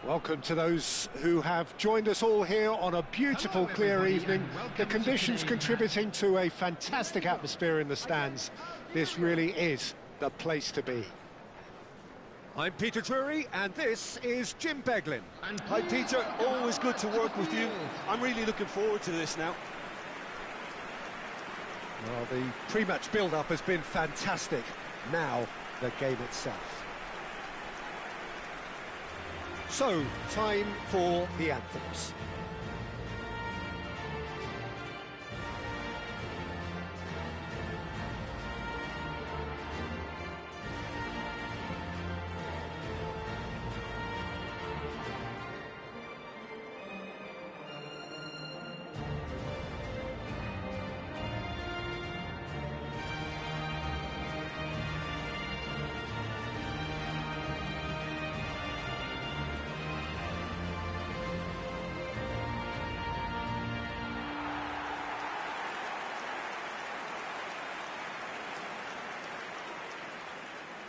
Welcome to those who have joined us all here on a beautiful, clear evening. The conditions contributing to a fantastic atmosphere in the stands. This really is the place to be. I'm Peter Drury, and this is Jim Beglin. Hi Peter, always good to work with you. I'm really looking forward to this now. Well, the pre-match build-up has been fantastic. Now, the game itself. So, time for the anthems.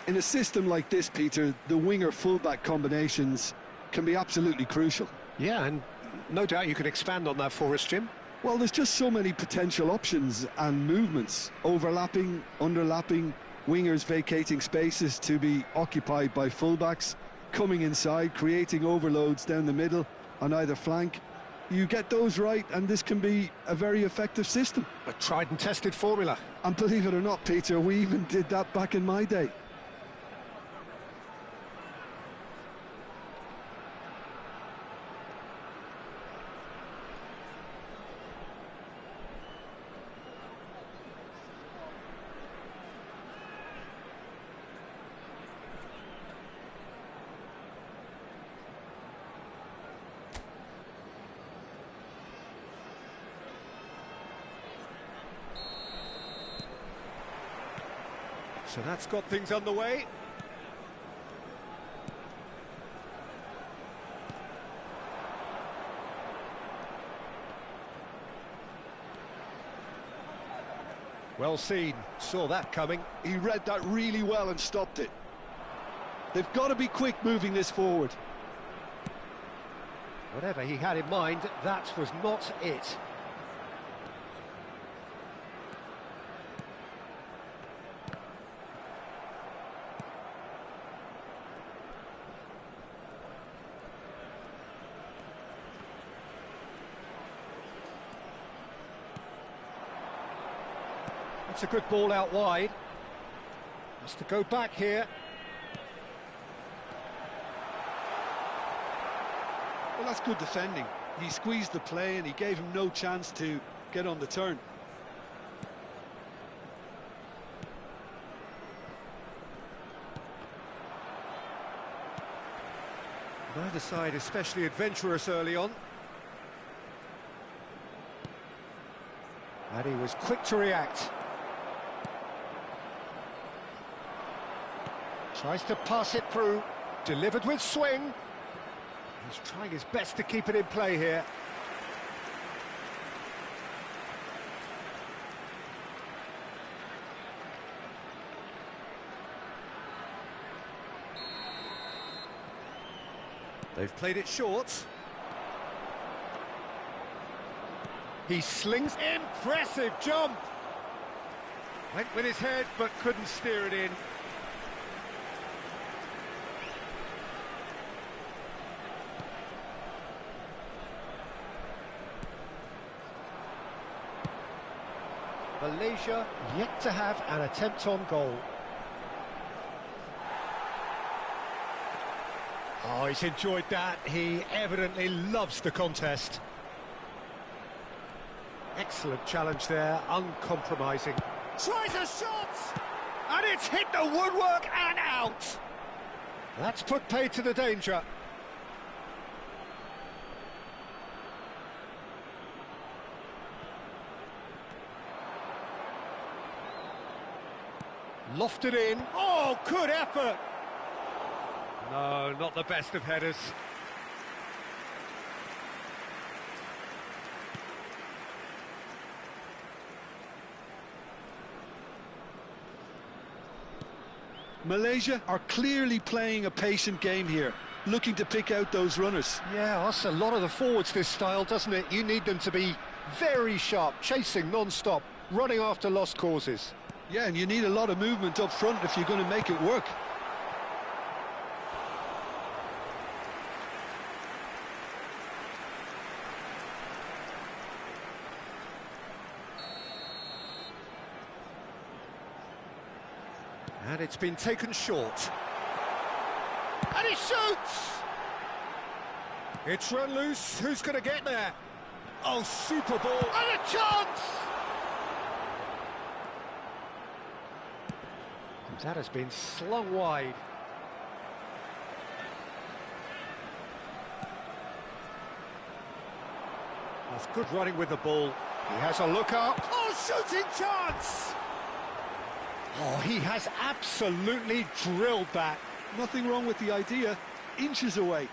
In a system like this, Peter, the winger-fullback combinations can be absolutely crucial. Yeah, and no doubt you can expand on that for us, Jim. Well, there's just so many potential options and movements. Overlapping, underlapping, wingers vacating spaces to be occupied by fullbacks, coming inside, creating overloads down the middle on either flank. You get those right, and this can be a very effective system. A tried and tested formula. And believe it or not, Peter, we even did that back in my day. So that's got things underway. Well seen, saw that coming. He read that really well and stopped it. They've got to be quick moving this forward. Whatever he had in mind, that was not it. It's a good ball out wide. Has to go back here. Well, that's good defending. He squeezed the play and he gave him no chance to get on the turn. Neither side especially adventurous early on. And he was quick to react. Tries to pass it through, delivered with swing. He's trying his best to keep it in play here. They've played it short. He slings, impressive jump! Went with his head, but couldn't steer it in. Malaysia yet to have an attempt on goal. Oh, he's enjoyed that. He evidently loves the contest. Excellent challenge there, uncompromising. Tries a shot! And it's hit the woodwork and out! That's put paid to the danger. Lofted in. Oh, good effort! No, not the best of headers. Malaysia are clearly playing a patient game here. looking to pick out those runners. Yeah, that's a lot of the forwards, this style, doesn't it? You need them to be very sharp, chasing non-stop, running after lost causes. Yeah, and you need a lot of movement up front if you're going to make it work. And it's been taken short. And he shoots! It's run loose. Who's going to get there? Oh, super ball. And a chance! That has been slung wide. That's good running with the ball. He has a look up. Oh, shooting chance! Oh, he has absolutely drilled that. Nothing wrong with the idea. Inches away.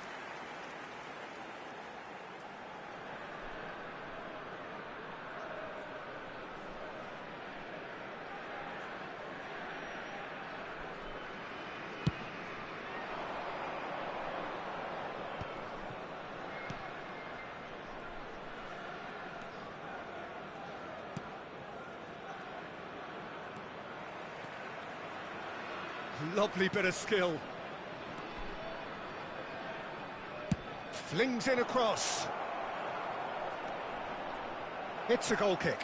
Lovely bit of skill. Flings in across. It's a goal kick.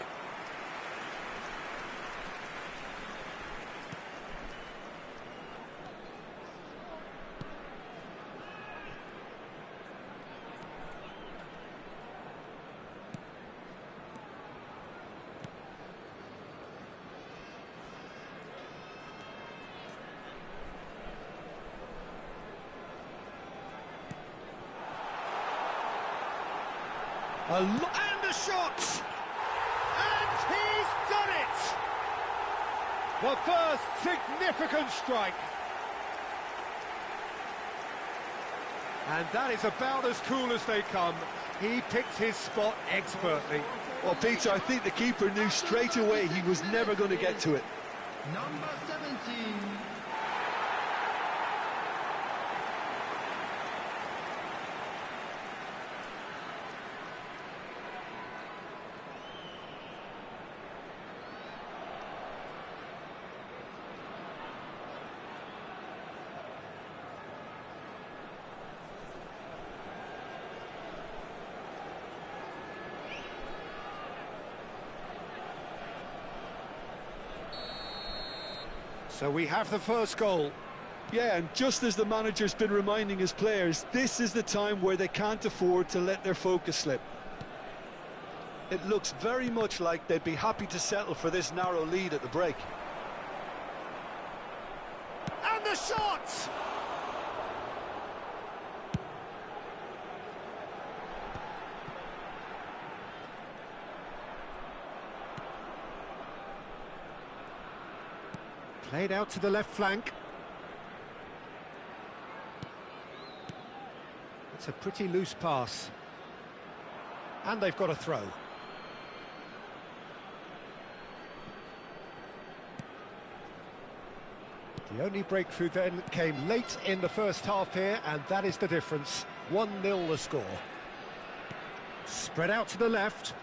And a shot! And he's done it! The first significant strike. And that is about as cool as they come. He picked his spot expertly. Well, Peter, I think the keeper knew straight away he was never going to get to it. Number 17. So we have the first goal. Yeah, and just as the manager's been reminding his players, this is the time where they can't afford to let their focus slip. It looks very much like they'd be happy to settle for this narrow lead at the break. And the shot! Played out to the left flank. It's a pretty loose pass. And they've got a throw. The only breakthrough then came late in the first half here, and that is the difference. 1-0 the score. Spread out to the left.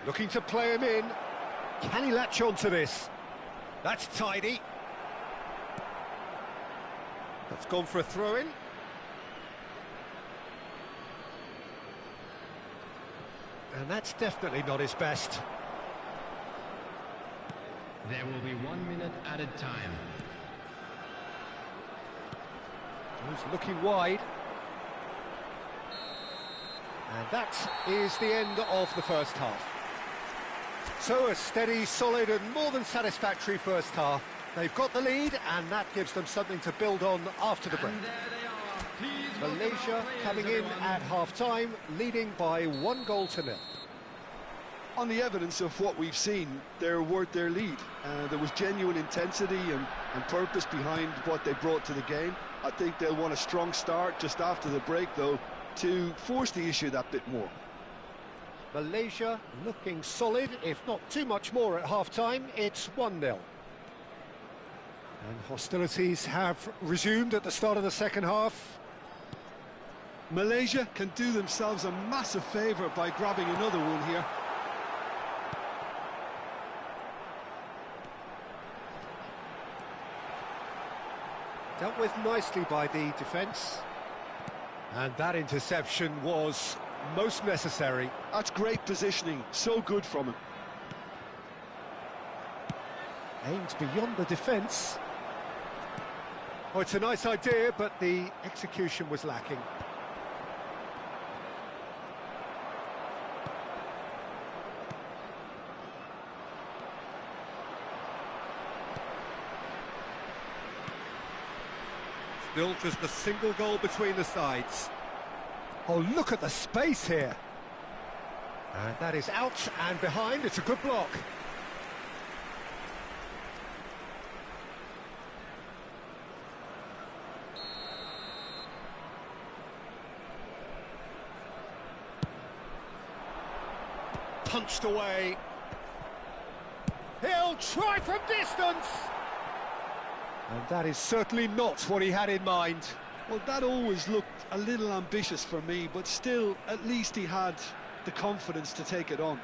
Looking to play him in. Can he latch on to this? That's tidy. That's gone for a throw-in. And that's definitely not his best. There will be 1 minute added time. He's looking wide. And that is the end of the first half. So a steady, solid and more than satisfactory first half. They've got the lead and that gives them something to build on after the break. Malaysia coming in at half-time, leading by 1-0. On the evidence of what we've seen, they're worth their lead. There was genuine intensity and purpose behind what they brought to the game. I think they'll want a strong start just after the break, though, to force the issue that bit more. Malaysia looking solid, if not too much more at half-time. It's 1-0. And hostilities have resumed at the start of the second half. Malaysia can do themselves a massive favour by grabbing another one here. Dealt with nicely by the defence. And that interception was most necessary. That's great positioning, so good from him. Aimed beyond the defence. Oh, it's a nice idea, but the execution was lacking. Still just a single goal between the sides. Oh, look at the space here. And that is out and behind. It's a good block. Punched away. He'll try from distance. And that is certainly not what he had in mind. Well, that always looked a little ambitious for me, but still, at least he had the confidence to take it on.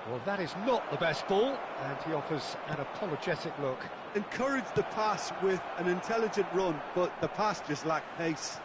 Well, that is not the best ball, and he offers an apologetic look. Encouraged the pass with an intelligent run, but the pass just lacked pace.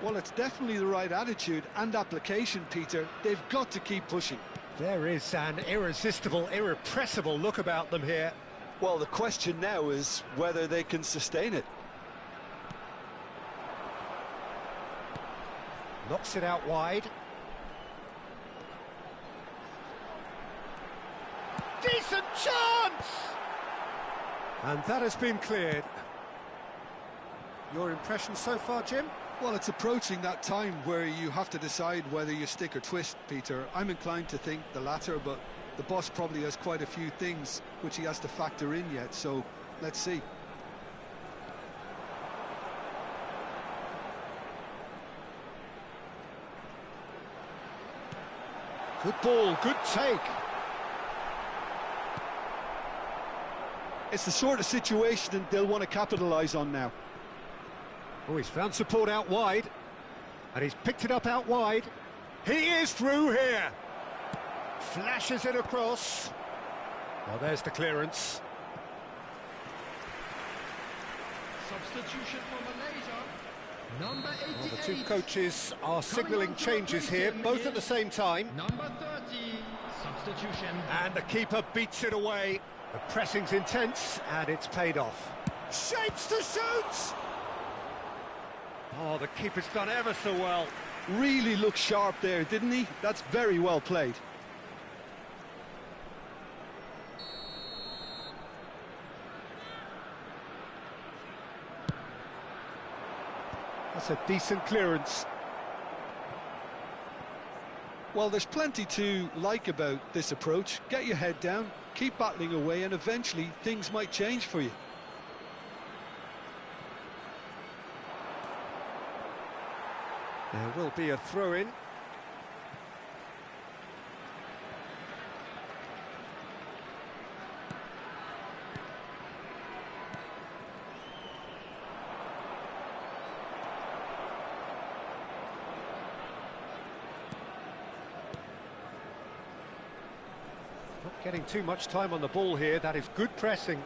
Well, it's definitely the right attitude and application, Peter. They've got to keep pushing. There is an irresistible, irrepressible look about them here. Well, the question now is whether they can sustain it. Knocks it out wide. Decent chance! And that has been cleared. Your impression so far, Jim? Well, it's approaching that time where you have to decide whether you stick or twist, Peter. I'm inclined to think the latter, but the boss probably has quite a few things which he has to factor in yet, so let's see. Good ball, good take. It's the sort of situation they'll want to capitalise on now. Oh, he's found support out wide, and he's picked it up out wide. He is through here. Flashes it across. Well, there's the clearance. Substitution for Malaysia. Number 88. Well, the two coaches are signalling changes here, both at the same time. Number 30. Substitution. And the keeper beats it away. The pressing's intense, and it's paid off. Shapes to shoot! Oh, the keeper's done ever so well. Really looked sharp there, didn't he? That's very well played. That's a decent clearance. Well, there's plenty to like about this approach. Get your head down, keep battling away, and eventually things might change for you. There will be a throw-in. Not getting too much time on the ball here. That is good pressing.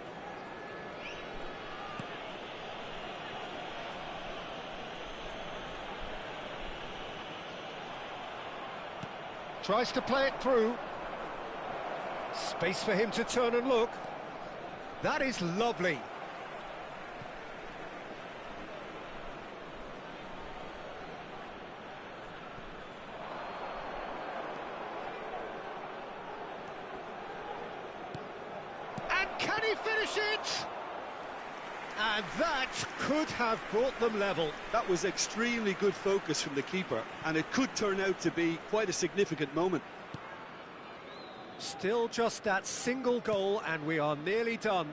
Tries to play it through. Space for him to turn and look. That is lovely. And can he finish it? And that could have brought them level. That was extremely good focus from the keeper, and it could turn out to be quite a significant moment. Still just that single goal, and we are nearly done.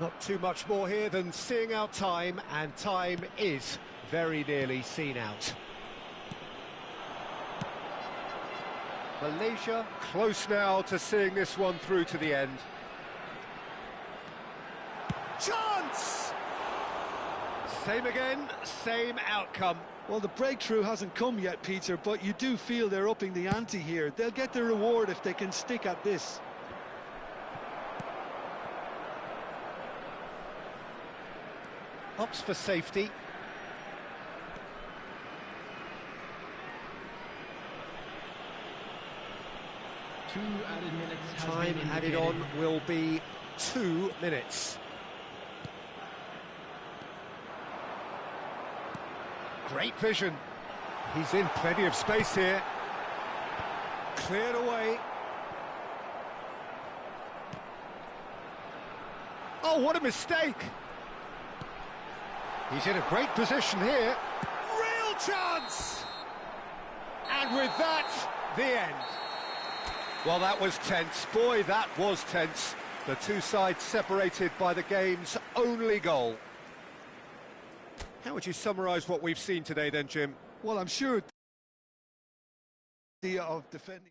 Not too much more here than seeing out time, and time is very nearly seen out. Malaysia close now to seeing this one through to the end. Chance! Same again, same outcome. Well, the breakthrough hasn't come yet, Peter, but you do feel they're upping the ante here. They'll get the reward if they can stick at this. Opts for safety. Two added minutes has Time been added indicated. on will be 2 minutes. Great vision. He's in plenty of space here. Cleared away. Oh, what a mistake! He's in a great position here. Real chance! And with that, the end. Well, that was tense. Boy, that was tense. The two sides separated by the game's only goal. How would you summarise what we've seen today then, Jim? Well, I'm sure the idea of defending.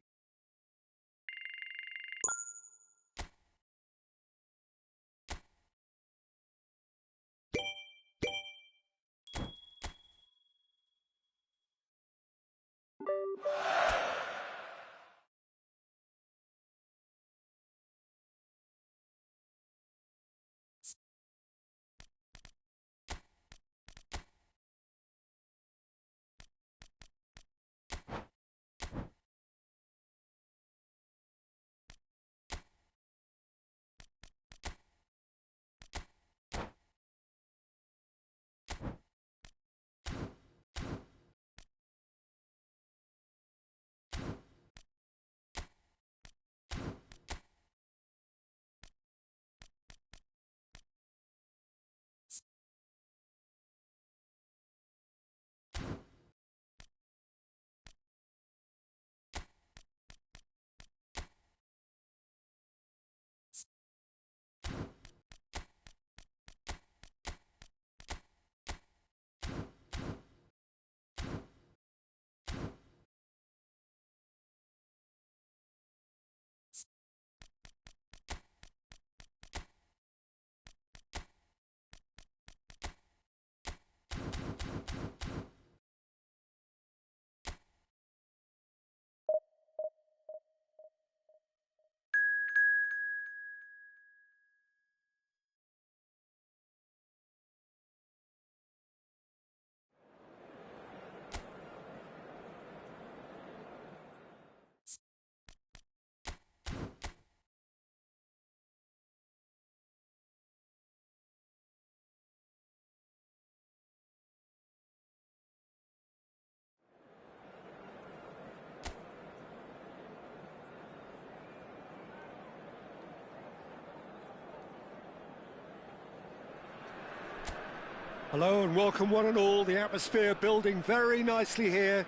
Hello and welcome one and all. The atmosphere building very nicely here.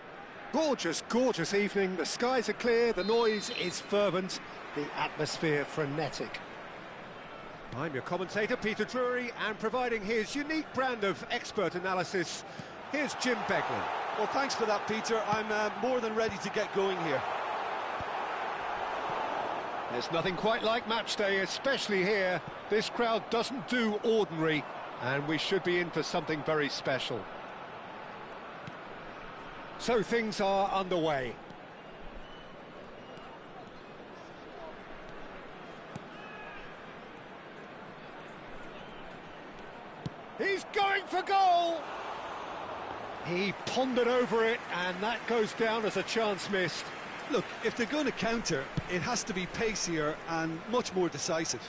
Gorgeous, gorgeous evening. The skies are clear, the noise is fervent, the atmosphere frenetic. I'm your commentator, Peter Drury, and providing his unique brand of expert analysis, here's Jim Beglin. Well, thanks for that, Peter. I'm more than ready to get going here. There's nothing quite like match day, especially here. This crowd doesn't do ordinary, and we should be in for something very special. So things are underway. He's going for goal! He pondered over it, and that goes down as a chance missed. Look, if they're going to counter, it has to be pacier and much more decisive.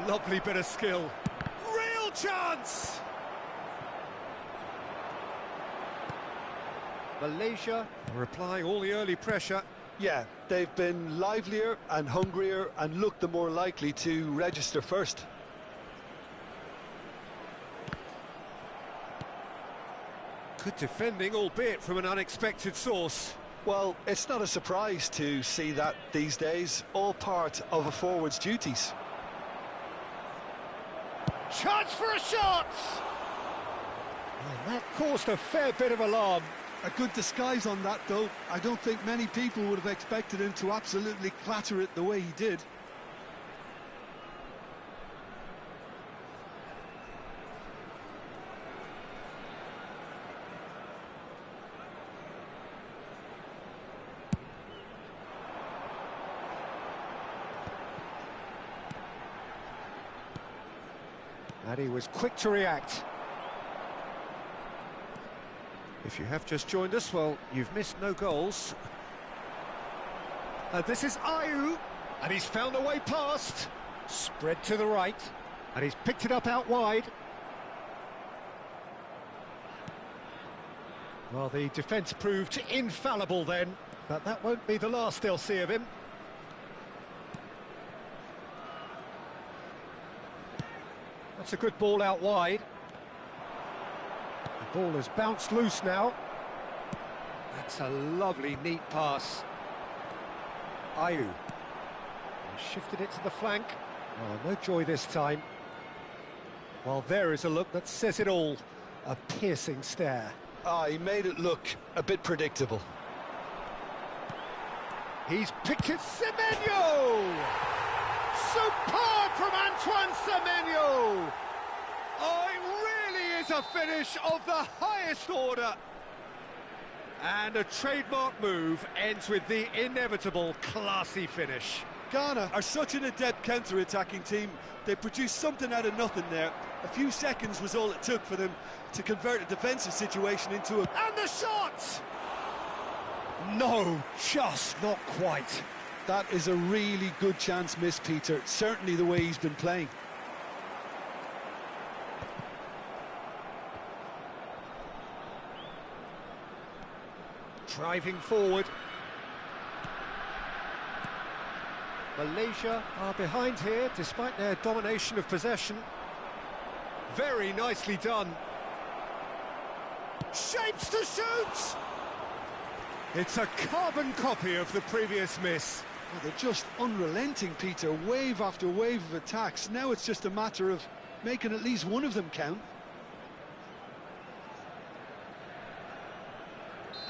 Lovely bit of skill. Real chance! Malaysia are applying all the early pressure. Yeah, they've been livelier and hungrier and looked the more likely to register first. Good defending, albeit from an unexpected source. Well, it's not a surprise to see that these days, all part of a forward's duties. Chance for a shot! Well, that caused a fair bit of alarm. A good disguise on that, though. I don't think many people would have expected him to absolutely clatter it the way he did. And he was quick to react. If you have just joined us, well, you've missed no goals. This is Ayew, and he's found a way past. Spread to the right, and he's picked it up out wide. Well, the defence proved infallible then, but that won't be the last they'll see of him. That's a good ball out wide. The ball has bounced loose now. That's a lovely, neat pass. Ayew. He shifted it to the flank. Oh, no joy this time. Well, there is a look that says it all. A piercing stare. Ah, he made it look a bit predictable. He's picked it. Semenyo! Superb from Antoine Semenyo! Oh, it really is a finish of the highest order. And a trademark move ends with the inevitable classy finish. Ghana are such an adept counter-attacking team. They produced something out of nothing there. A few seconds was all it took for them to convert a defensive situation into a... And the shot! No, just not quite. That is a really good chance missed, Peter. Certainly the way he's been playing. Driving forward. Malaysia are behind here, despite their domination of possession. Very nicely done. Shapes to shoot! It's a carbon copy of the previous miss. Well, they're just unrelenting, Peter. Wave after wave of attacks. Now it's just a matter of making at least one of them count.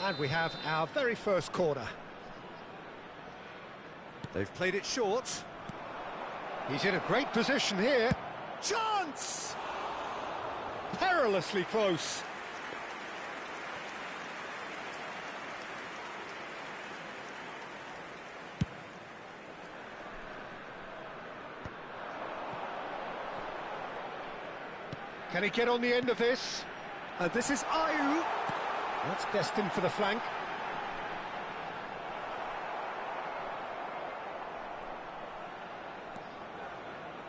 And we have our very first corner. They've played it short. He's in a great position here. Chance! Perilously close. Can he get on the end of this? This is Ayew. That's destined for the flank.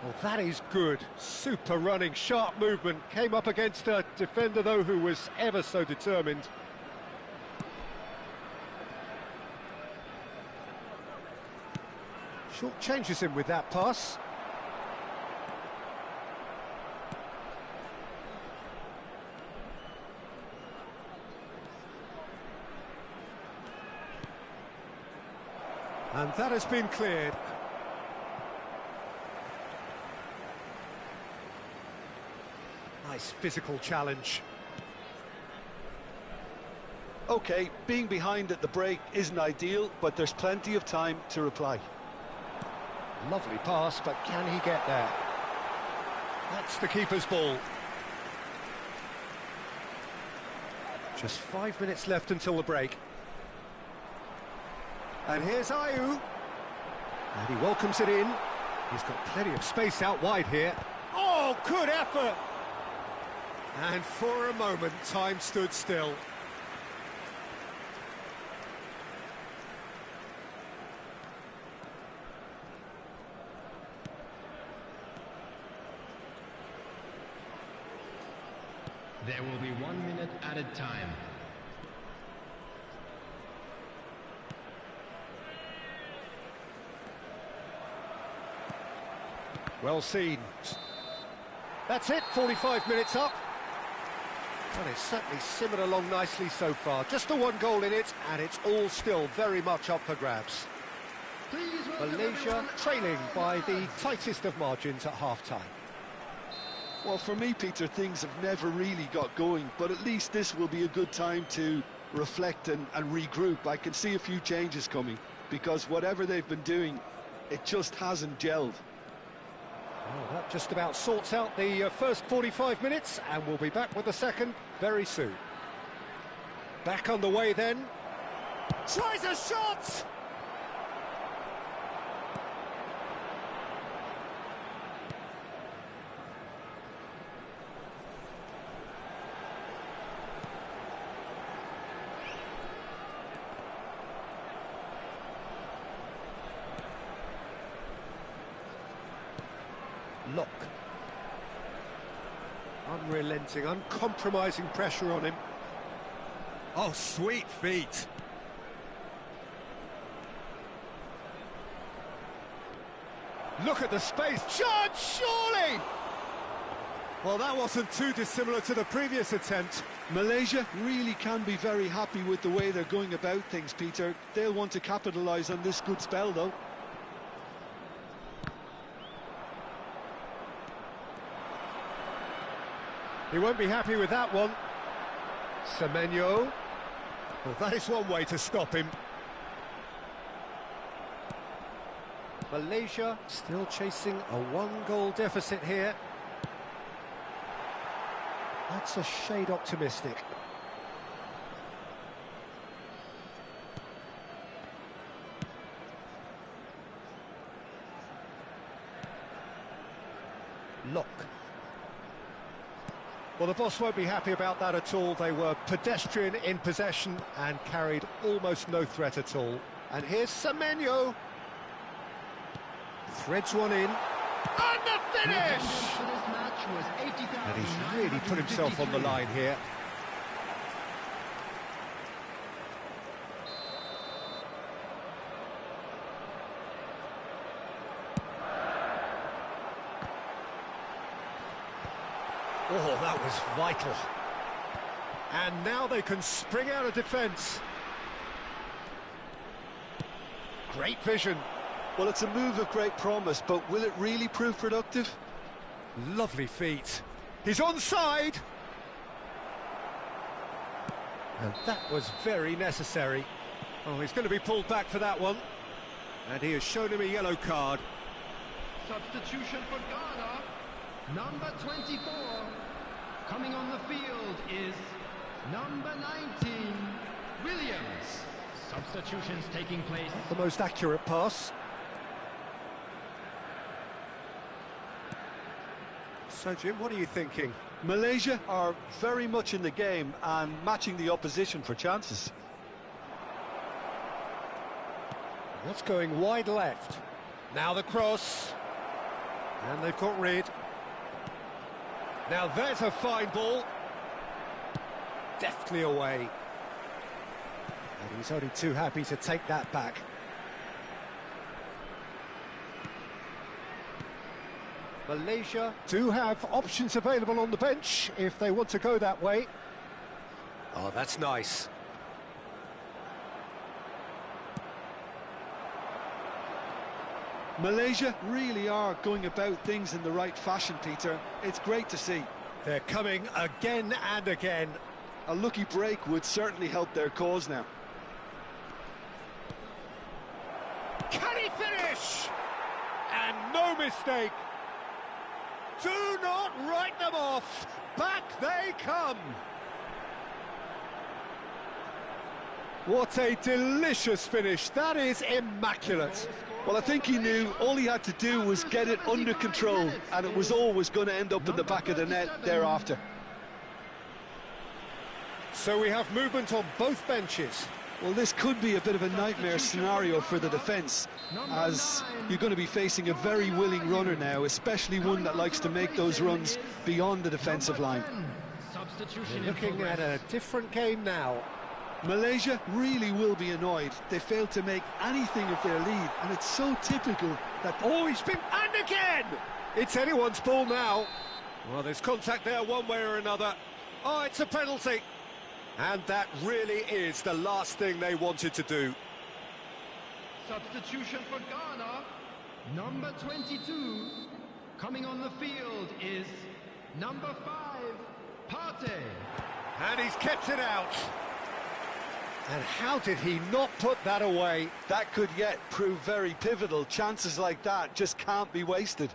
Well, that is good. Super running, sharp movement. Came up against a defender, though, who was ever so determined. Short changes him with that pass. And that has been cleared. Nice physical challenge. OK, being behind at the break isn't ideal, but there's plenty of time to reply. Lovely pass, but can he get there? That's the keeper's ball. Just 5 minutes left until the break. And here's Ayew. And he welcomes it in. He's got plenty of space out wide here. Oh, good effort! And for a moment, time stood still. There will be 1 minute added time. Well seen. That's it, 45 minutes up. And it's certainly simmered along nicely so far. Just the one goal in it, and it's all still very much up for grabs. Malaysia trailing by the tightest of margins at half-time. Well, for me, Peter, things have never really got going, but at least this will be a good time to reflect and regroup. I can see a few changes coming, because whatever they've been doing, it just hasn't gelled. Well, that just about sorts out the first 45 minutes, and we'll be back with the second very soon. Back on the way then. Tries a shot! Lock. Unrelenting, uncompromising pressure on him. Oh, sweet feet. Look at the space. Chance, surely! Well, that wasn't too dissimilar to the previous attempt. Malaysia really can be very happy with the way they're going about things, Peter. They'll want to capitalise on this good spell, though. He won't be happy with that one. Semenyo. Well, that is one way to stop him. Malaysia still chasing a one-goal deficit here. That's a shade optimistic. Lock. Well, the boss won't be happy about that at all. They were pedestrian in possession and carried almost no threat at all. And here's Semenyo. Threads one in. And the finish! And he's really put himself on the line here. Oh, that was vital. And now they can spring out of defence. Great vision. Well, it's a move of great promise, but will it really prove productive? Lovely feet. He's onside. And that was very necessary. Oh, he's going to be pulled back for that one. And he has shown him a yellow card. Substitution for Ghana. Number 24. Coming on the field is number 19, Williams. Substitutions taking place. The most accurate pass. So, Jim, what are you thinking? Malaysia are very much in the game and matching the opposition for chances. What's going wide left? Now the cross. And they've got rid. Now there's a fine ball. Deftly away. And he's only too happy to take that back. Malaysia do have options available on the bench if they want to go that way. Oh, that's nice. Malaysia really are going about things in the right fashion, Peter. It's great to see. They're coming again and again. A lucky break would certainly help their cause now. Can he finish? And no mistake. Do not write them off. Back they come. What a delicious finish. That is immaculate. Well, I think he knew all he had to do was get it under control, and it was always going to end up in the back of the net thereafter. So we have movement on both benches. Well, this could be a bit of a nightmare scenario for the defence, as you're going to be facing a very willing runner now, especially one that likes to make those runs beyond the defensive line. Substitution in Looking at progress. a different game now. Malaysia really will be annoyed. They failed to make anything of their lead, and it's so typical that... Oh, he's been... And again! It's anyone's ball now. Well, there's contact there one way or another. Oh, it's a penalty. And that really is the last thing they wanted to do. Substitution for Ghana. Number 22. Coming on the field is number 5, Partey. And he's kept it out. And how did he not put that away? That could yet prove very pivotal. Chances like that just can't be wasted.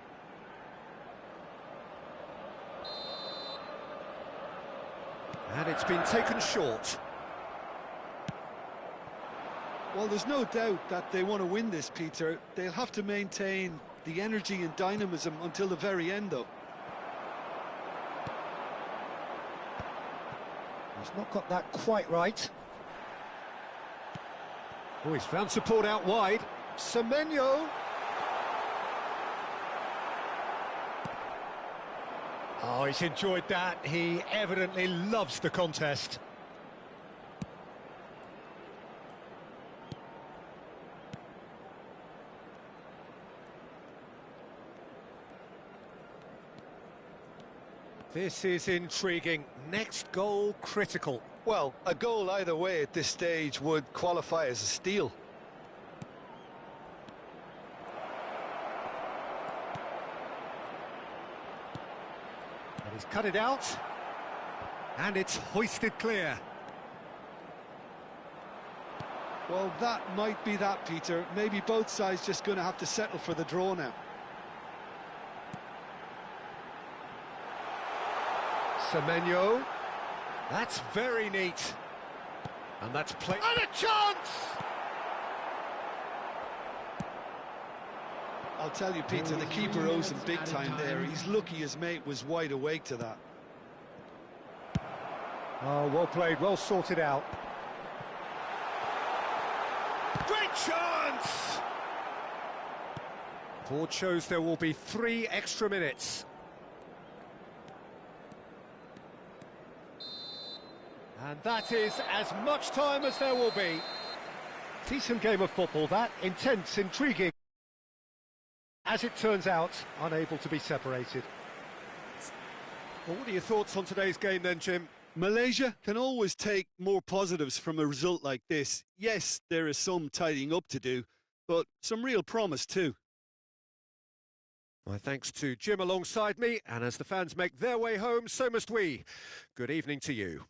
And it's been taken short. Well, there's no doubt that they want to win this, Peter. They'll have to maintain the energy and dynamism until the very end, though. He's not got that quite right. Oh, he's found support out wide. Semenyo. Oh, he's enjoyed that. He evidently loves the contest. This is intriguing. Next goal critical. Well, a goal either way at this stage would qualify as a steal. And he's cut it out. And it's hoisted clear. Well, that might be that, Peter. Maybe both sides just going to have to settle for the draw now. Semenyo. That's very neat. And that's play. And a chance! I'll tell you, Peter, the keeper owes him big time there. He's lucky his mate was wide awake to that. Oh, well played, well sorted out. Great chance! Board shows there will be 3 extra minutes. And that is as much time as there will be. Decent game of football, that. Intense, intriguing. As it turns out, unable to be separated. Well, what are your thoughts on today's game then, Jim? Malaysia can always take more positives from a result like this. Yes, there is some tidying up to do, but some real promise too. My thanks to Jim alongside me, and as the fans make their way home, so must we. Good evening to you.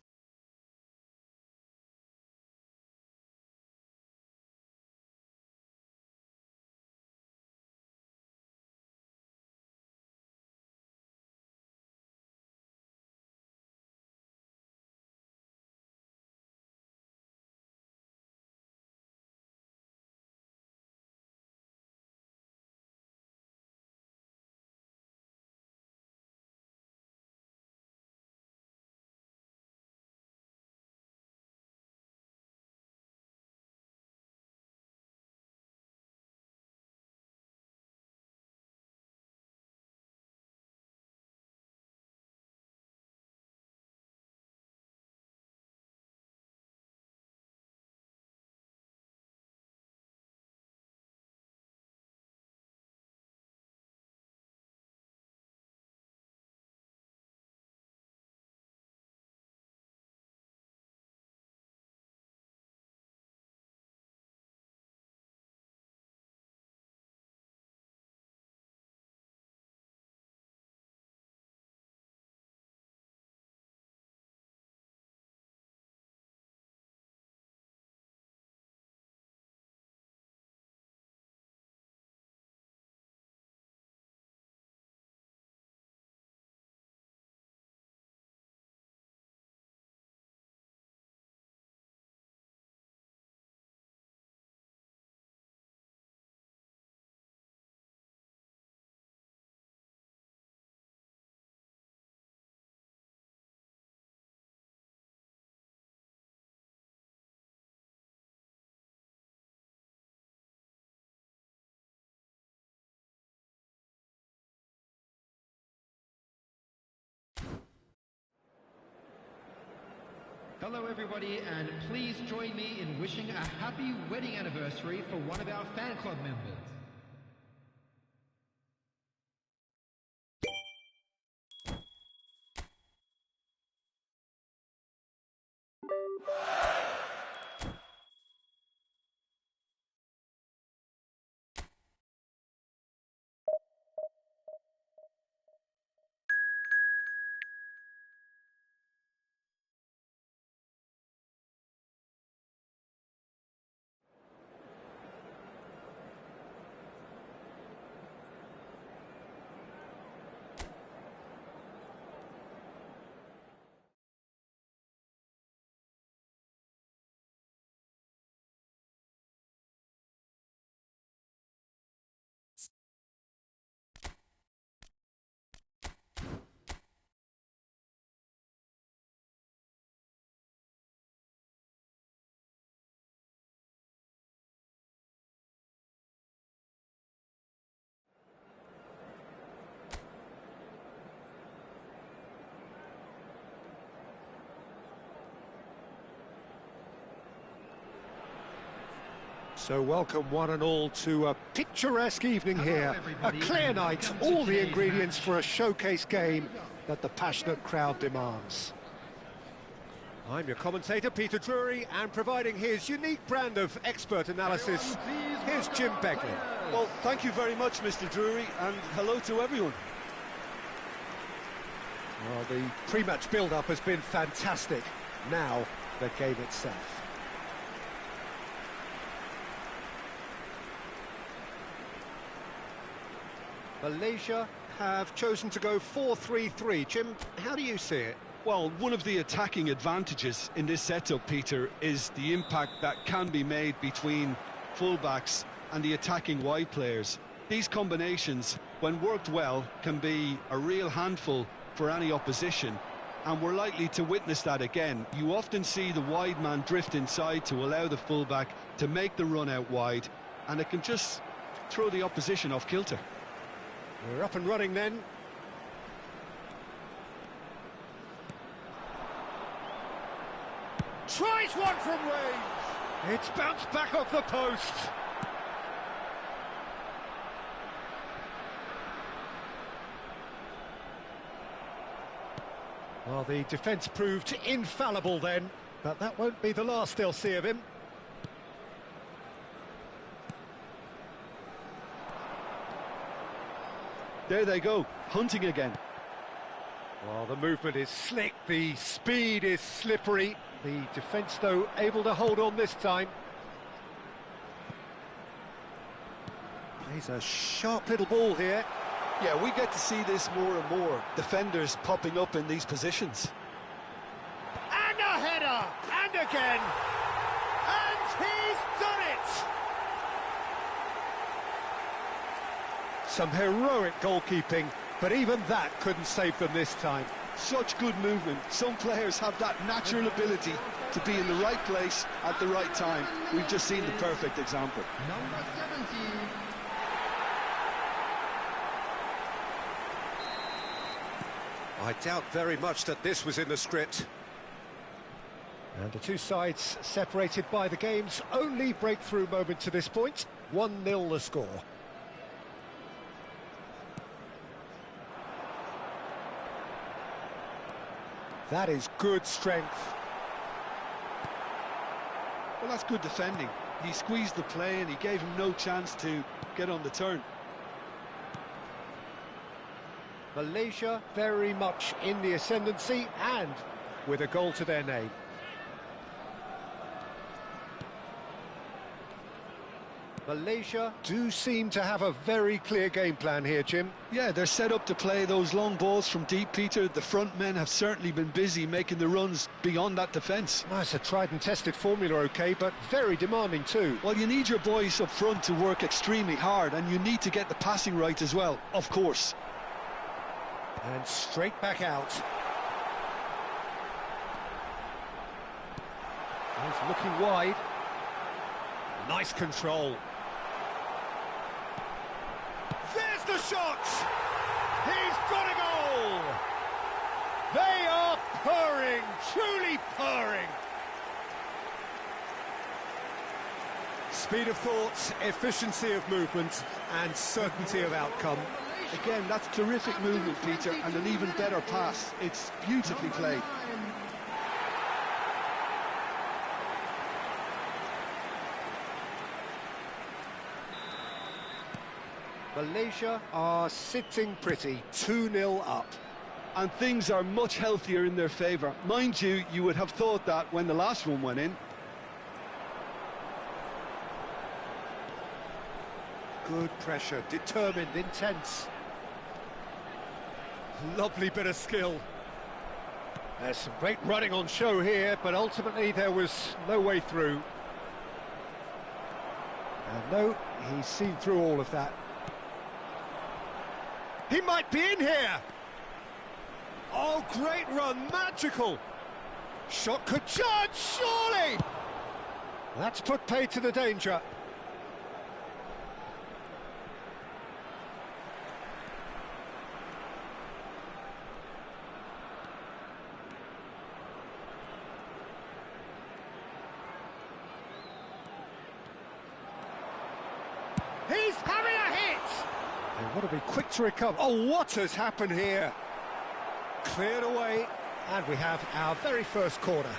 Hello everybody, and please join me in wishing a happy wedding anniversary for one of our fan club members. So welcome one and all to a picturesque evening here, a clear night, all the ingredients for a showcase game that the passionate crowd demands. I'm your commentator, Peter Drury, and providing his unique brand of expert analysis, here's Jim Begley. Well, thank you very much, Mr. Drury, and hello to everyone. Well, the pre-match build-up has been fantastic. Now, the game itself. Malaysia have chosen to go 4-3-3. Jim, how do you see it? Well, one of the attacking advantages in this setup, Peter, is the impact that can be made between fullbacks and the attacking wide players. These combinations, when worked well, can be a real handful for any opposition, and we're likely to witness that again. You often see the wide man drift inside to allow the fullback to make the run out wide, and it can just throw the opposition off kilter. We're up and running then. Tries one from range. It's bounced back off the post. Well, the defence proved infallible then, but that won't be the last they'll see of him. There they go, hunting again. Well, the movement is slick, the speed is slippery. The defence, though, able to hold on this time. Plays a sharp little ball here. Yeah, we get to see this more and more. Defenders popping up in these positions. And a header! And again! And he's done it! Some heroic goalkeeping, but even that couldn't save them this time. Such good movement. Some players have that natural ability to be in the right place at the right time. We've just seen the perfect example. Number 17. I doubt very much that this was in the script. And the two sides separated by the game's only breakthrough moment to this point. 1-0 the score. That is good strength. Well, that's good defending. He squeezed the play and he gave him no chance to get on the turn. Malaysia very much in the ascendancy and with a goal to their name. Malaysia do seem to have a very clear game plan here, Jim. Yeah, they're set up to play those long balls from deep, Peter. The front men have certainly been busy making the runs beyond that defence. Well, it's a tried and tested formula, OK, but very demanding too. Well, you need your boys up front to work extremely hard, and you need to get the passing right as well, of course. And straight back out. He's looking wide. Nice control. There's the shot! He's got a goal! They are purring, truly purring. Speed of thought, efficiency of movement, and certainty of outcome. Again, that's terrific movement, Peter, and an even better pass. It's beautifully played. Malaysia are sitting pretty, 2-0 up. And things are much healthier in their favour. Mind you, you would have thought that when the last one went in. Good pressure, determined, intense. Lovely bit of skill. There's some great running on show here, but ultimately there was no way through. And no, he's seen through all of that. He might be in here! Oh, great run, magical! Shot could judge, surely! That's put pay to the danger. He's having a hit! They want to be quick to recover. Oh, what has happened here? Cleared away, and we have our very first corner.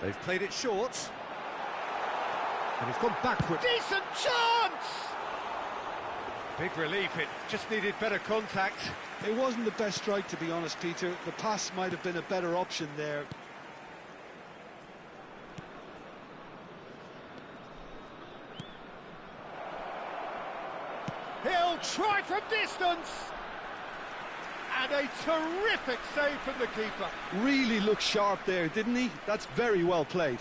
They've played it short. And he's gone backward. Decent chance! Big relief, it just needed better contact. It wasn't the best strike, to be honest, Peter. The pass might have been a better option there. He'll try from distance! And a terrific save from the keeper. Really looked sharp there, didn't he? That's very well played.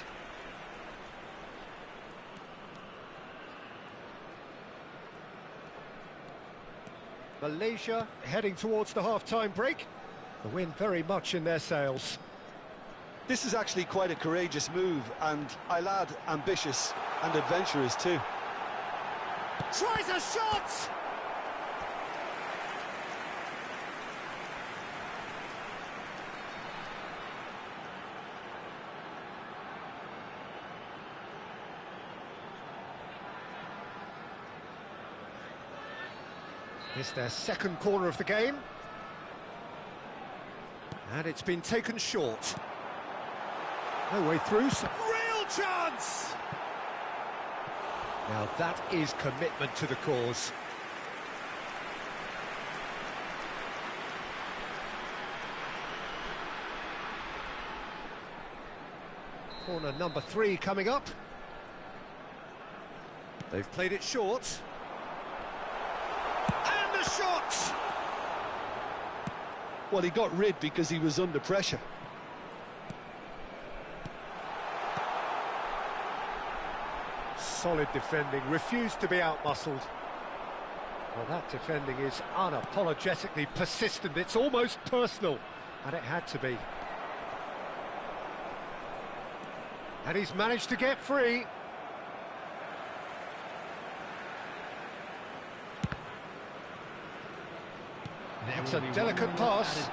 Malaysia heading towards the half-time break. The wind very much in their sails. This is actually quite a courageous move, and I'll add ambitious and adventurous too. Tries a shot! It's their second corner of the game. And it's been taken short. No way through. Real chance! Now that is commitment to the cause. Corner number 3 coming up. They've played it short. And the shot! Well, he got rid because he was under pressure. Solid defending, refused to be outmuscled. Well, that defending is unapologetically persistent. It's almost personal, and it had to be. And he's managed to get free. It's a delicate pass.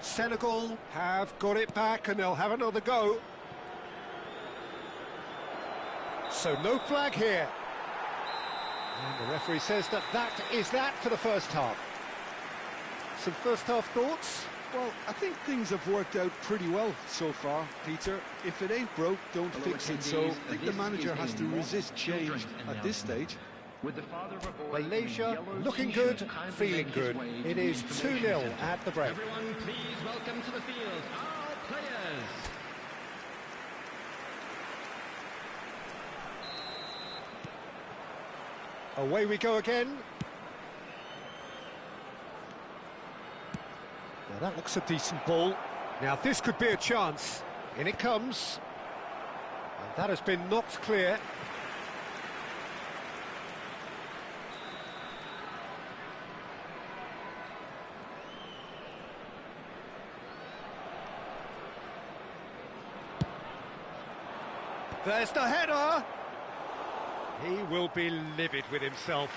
Senegal have got it back, and they'll have another go. So no flag here. And the referee says that is that for the first half. Some first half thoughts? Well, I think things have worked out pretty well so far, Peter. If it ain't broke, don't fix it. So I think the manager has to resist change at this stage. Malaysia looking good, feeling good. It is 2-0 at the break. Everyone, please welcome to the field our players. Away we go again. Now that looks a decent ball. Now this could be a chance. In it comes. And that has been knocked clear. There's the header! He will be livid with himself.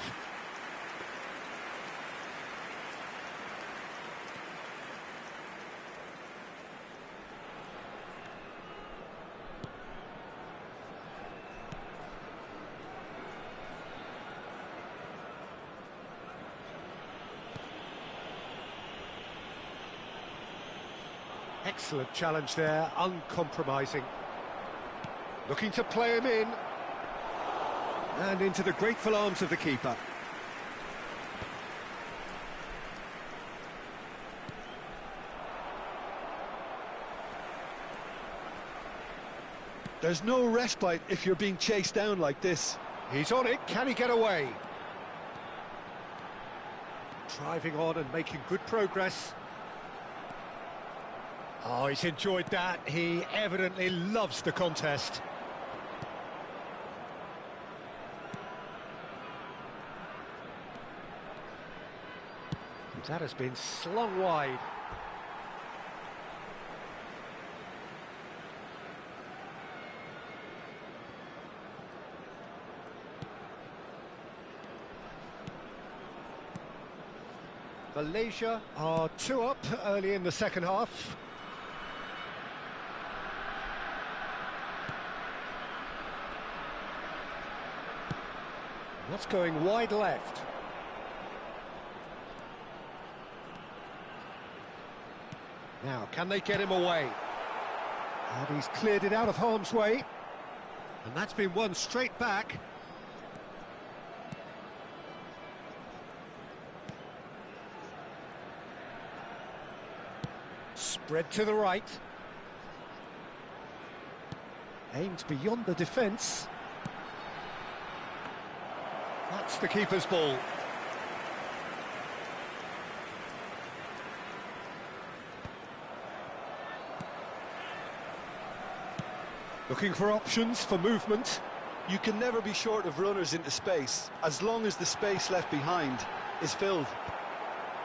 Excellent challenge there, uncompromising. Looking to play him in. And into the grateful arms of the keeper. There's no respite if you're being chased down like this. He's on it, can he get away? Driving on and making good progress. Oh, he's enjoyed that. He evidently loves the contest. That has been slung wide. Malaysia are 2 up early in the second half. That's going wide left. Now, can they get him away? And he's cleared it out of harm's way. And that's been won straight back. Spread to the right. Aimed beyond the defence. That's the keeper's ball. Looking for options for movement. You can never be short of runners into space, as long as the space left behind is filled.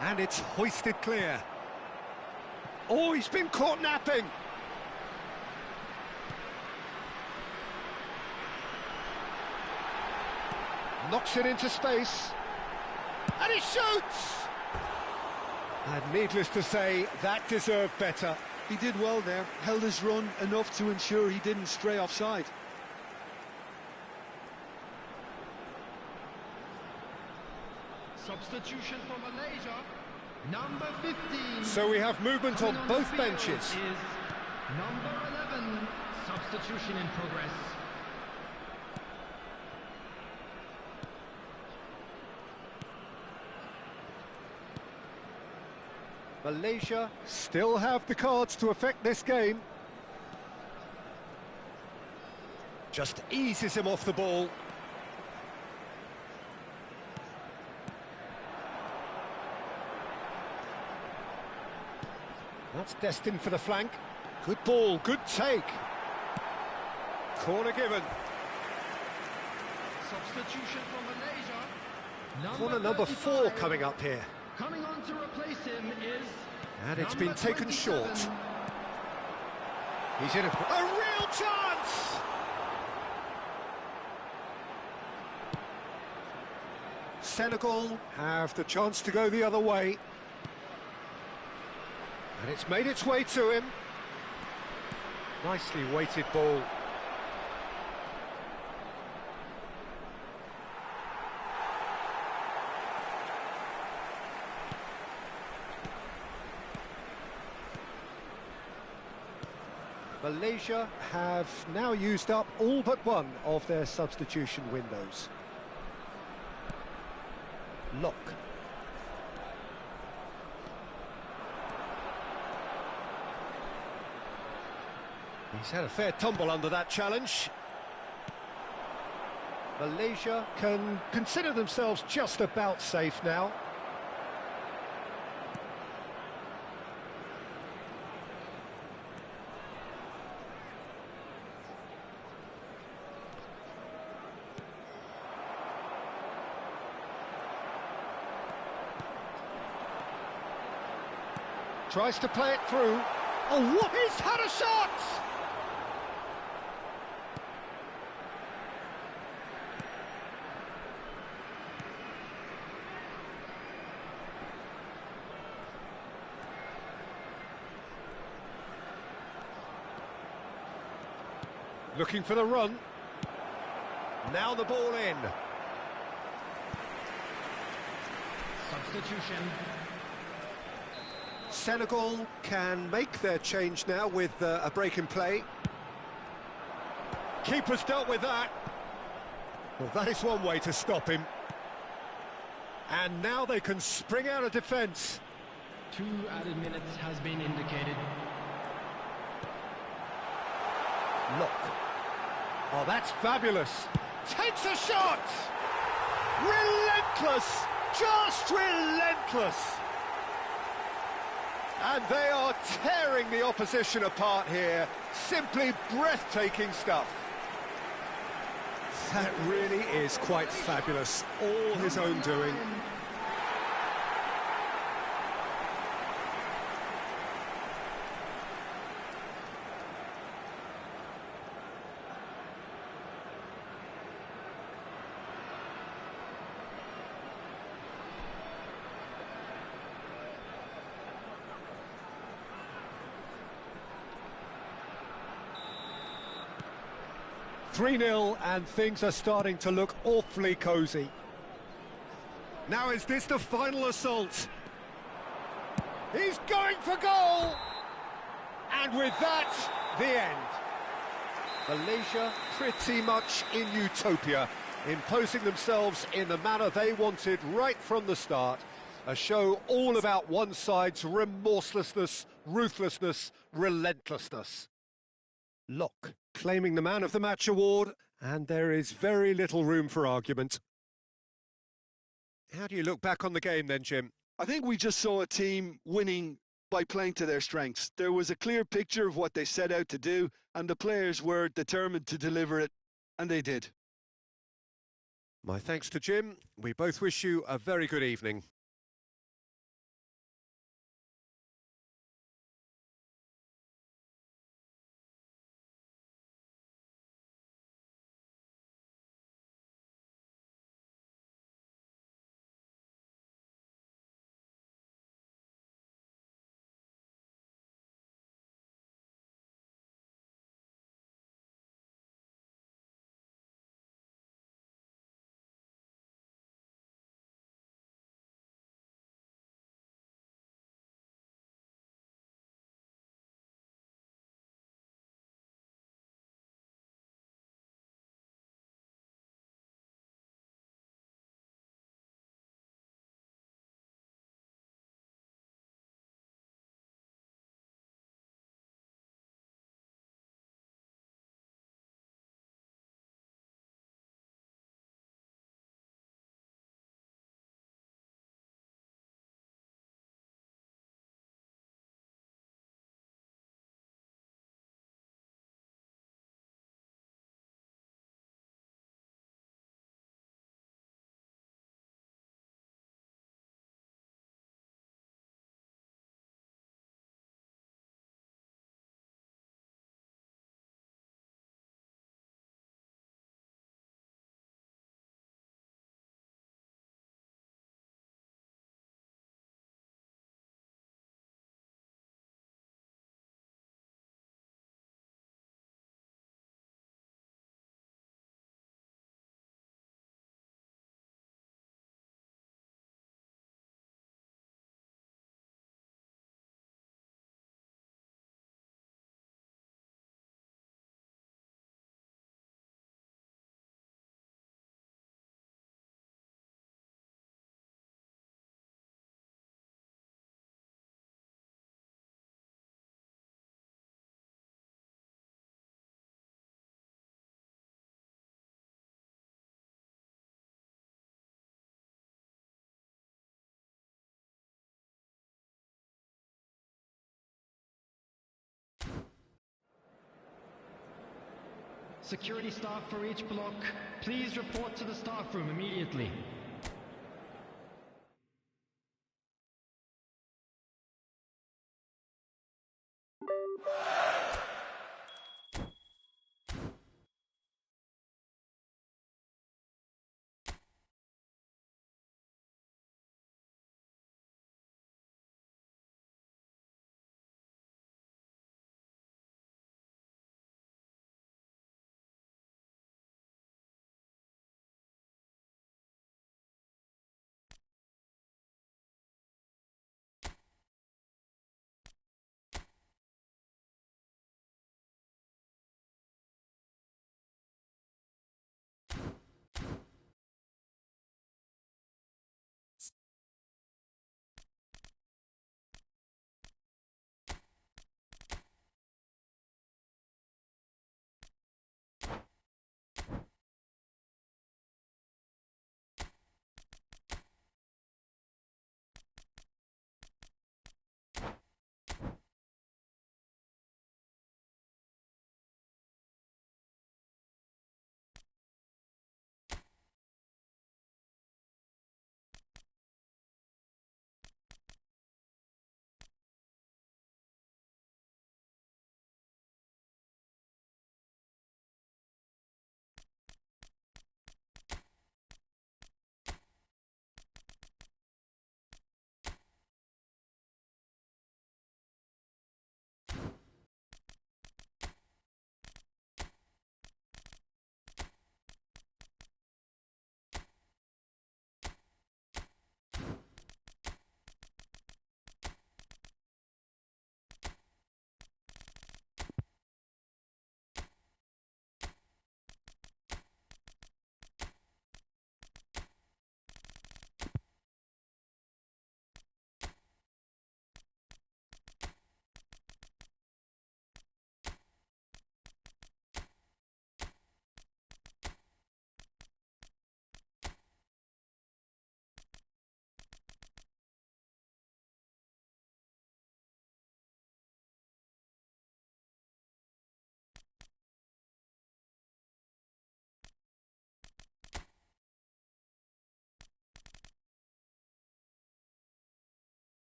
And it's hoisted clear. Oh, he's been caught napping. Knocks it into space. And he shoots! And needless to say, that deserved better. He did well there, held his run enough to ensure he didn't stray offside. Substitution for Malaysia, number 15. So we have movement on both benches. Is number 11, substitution in progress. Malaysia still have the cards to affect this game. Just eases him off the ball. That's destined for the flank. Good ball, good take. Corner given. Substitution for Malaysia. Corner number 4 coming up here. Coming on to replace him is... And it's been taken 27. short. He's in a real chance! Senegal have the chance to go the other way. And it's made its way to him. Nicely weighted ball. Malaysia have now used up all but one of their substitution windows. Lock. He's had a fair tumble under that challenge. Malaysia can consider themselves just about safe now. Tries to play it through. Oh, what? He's had a shot! Looking for the run. Now the ball in. Substitution. Senegal can make their change now with a break in play. Keeper's dealt with that. Well, that is one way to stop him. And now they can spring out of defence. 2 added minutes has been indicated. Look. Oh, that's fabulous. Takes a shot! Relentless! Just relentless! And they are tearing the opposition apart here. Simply breathtaking stuff. That really is quite fabulous. All his own doing. (3-0) and things are starting to look awfully cosy. Now is this the final assault? He's going for goal! And with that, the end. Malaysia pretty much in utopia, imposing themselves in the manner they wanted right from the start. A show all about one side's remorselessness, ruthlessness, relentlessness. Look, claiming the Man of the Match award, and there is very little room for argument. How do you look back on the game then, Jim? I think we just saw a team winning by playing to their strengths. There was a clear picture of what they set out to do, and the players were determined to deliver it, and they did. My thanks to Jim. We both wish you a very good evening. Security staff for each block, please report to the staff room immediately.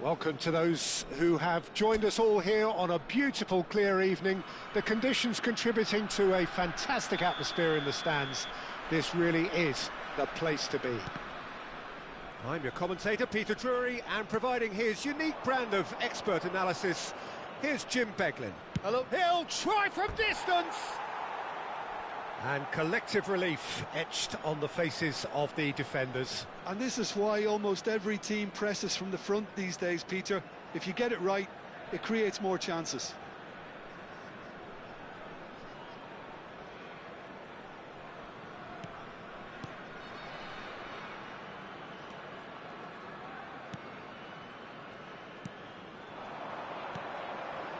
Welcome to those who have joined us all here on a beautiful, clear evening. The conditions contributing to a fantastic atmosphere in the stands. This really is the place to be. I'm your commentator, Peter Drury, and providing his unique brand of expert analysis, here's Jim Beglin. Hello. He'll try from distance! And collective relief etched on the faces of the defenders. And this is why almost every team presses from the front these days, Peter. If you get it right, it creates more chances.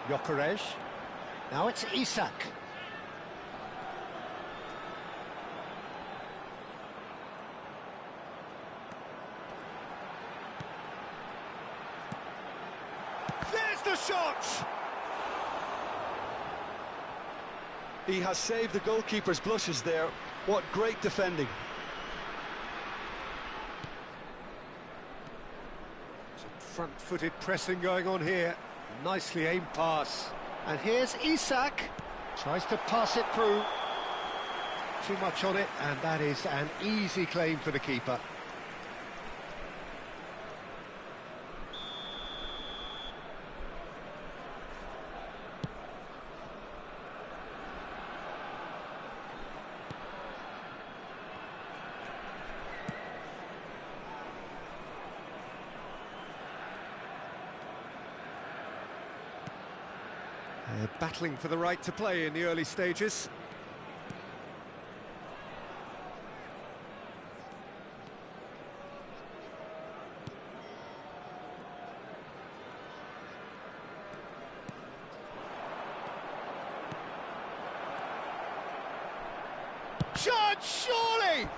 Gyökeres. Now it's Isak. There's the shot! He has saved the goalkeeper's blushes there. What great defending. Some front-footed pressing going on here. Nicely aimed pass. And here's Isak. Tries to pass it through. Too much on it, and that is an easy claim for the keeper. Battling for the right to play in the early stages. Shot, surely!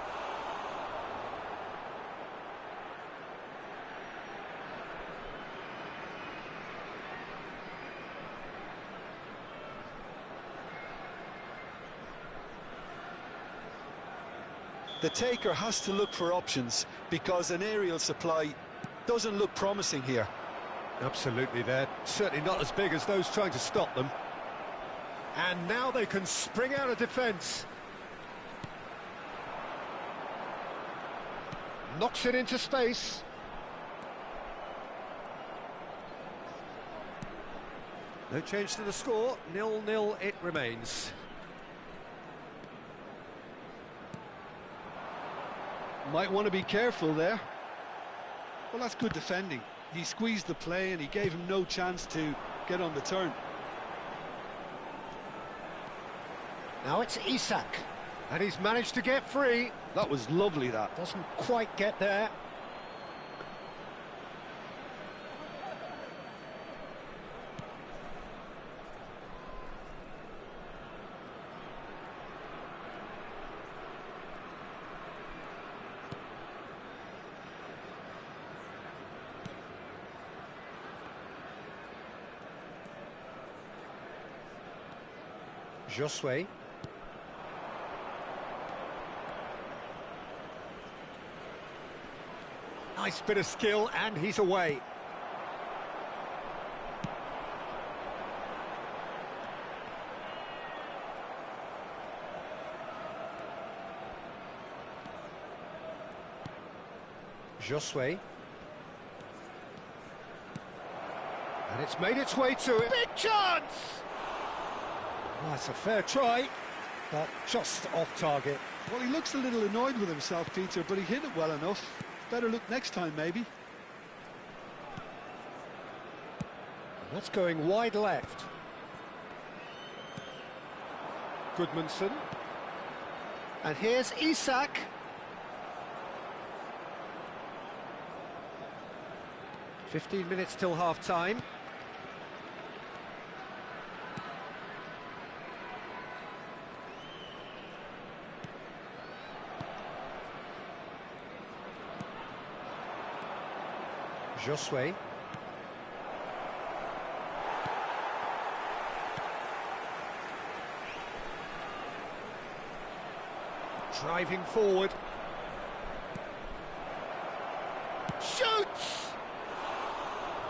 The taker has to look for options because an aerial supply doesn't look promising here. Absolutely, they're certainly not as big as those trying to stop them. And now they can spring out of defence. Knocks it into space. No change to the score, 0-0 it remains. Might want to be careful there. Well, that's good defending. He squeezed the play and he gave him no chance to get on the turn. Now it's Isak, and he's managed to get free. That was lovely, that. Doesn't quite get there. Josue. Nice bit of skill, and he's away. Josue. And it's made its way to it. Big chance! Well, that's a fair try, but just off target. Well, he looks a little annoyed with himself, Peter, but he hit it well enough. Better look next time, maybe. That's going wide left. Goodmanson. And here's Isak. "15 minutes till half-time. Josue. Driving forward. Shoots!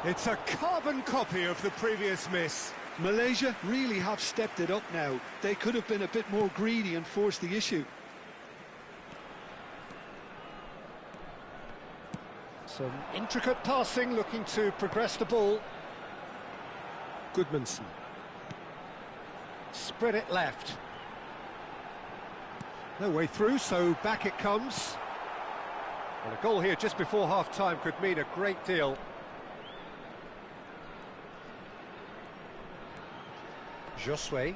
It's a carbon copy of the previous miss. Malaysia really have stepped it up now. They could have been a bit more greedy and forced the issue. Some intricate passing, looking to progress the ball. Goodmanson. Spread it left. No way through, so back it comes. Well, a goal here just before half-time could mean a great deal. Josue.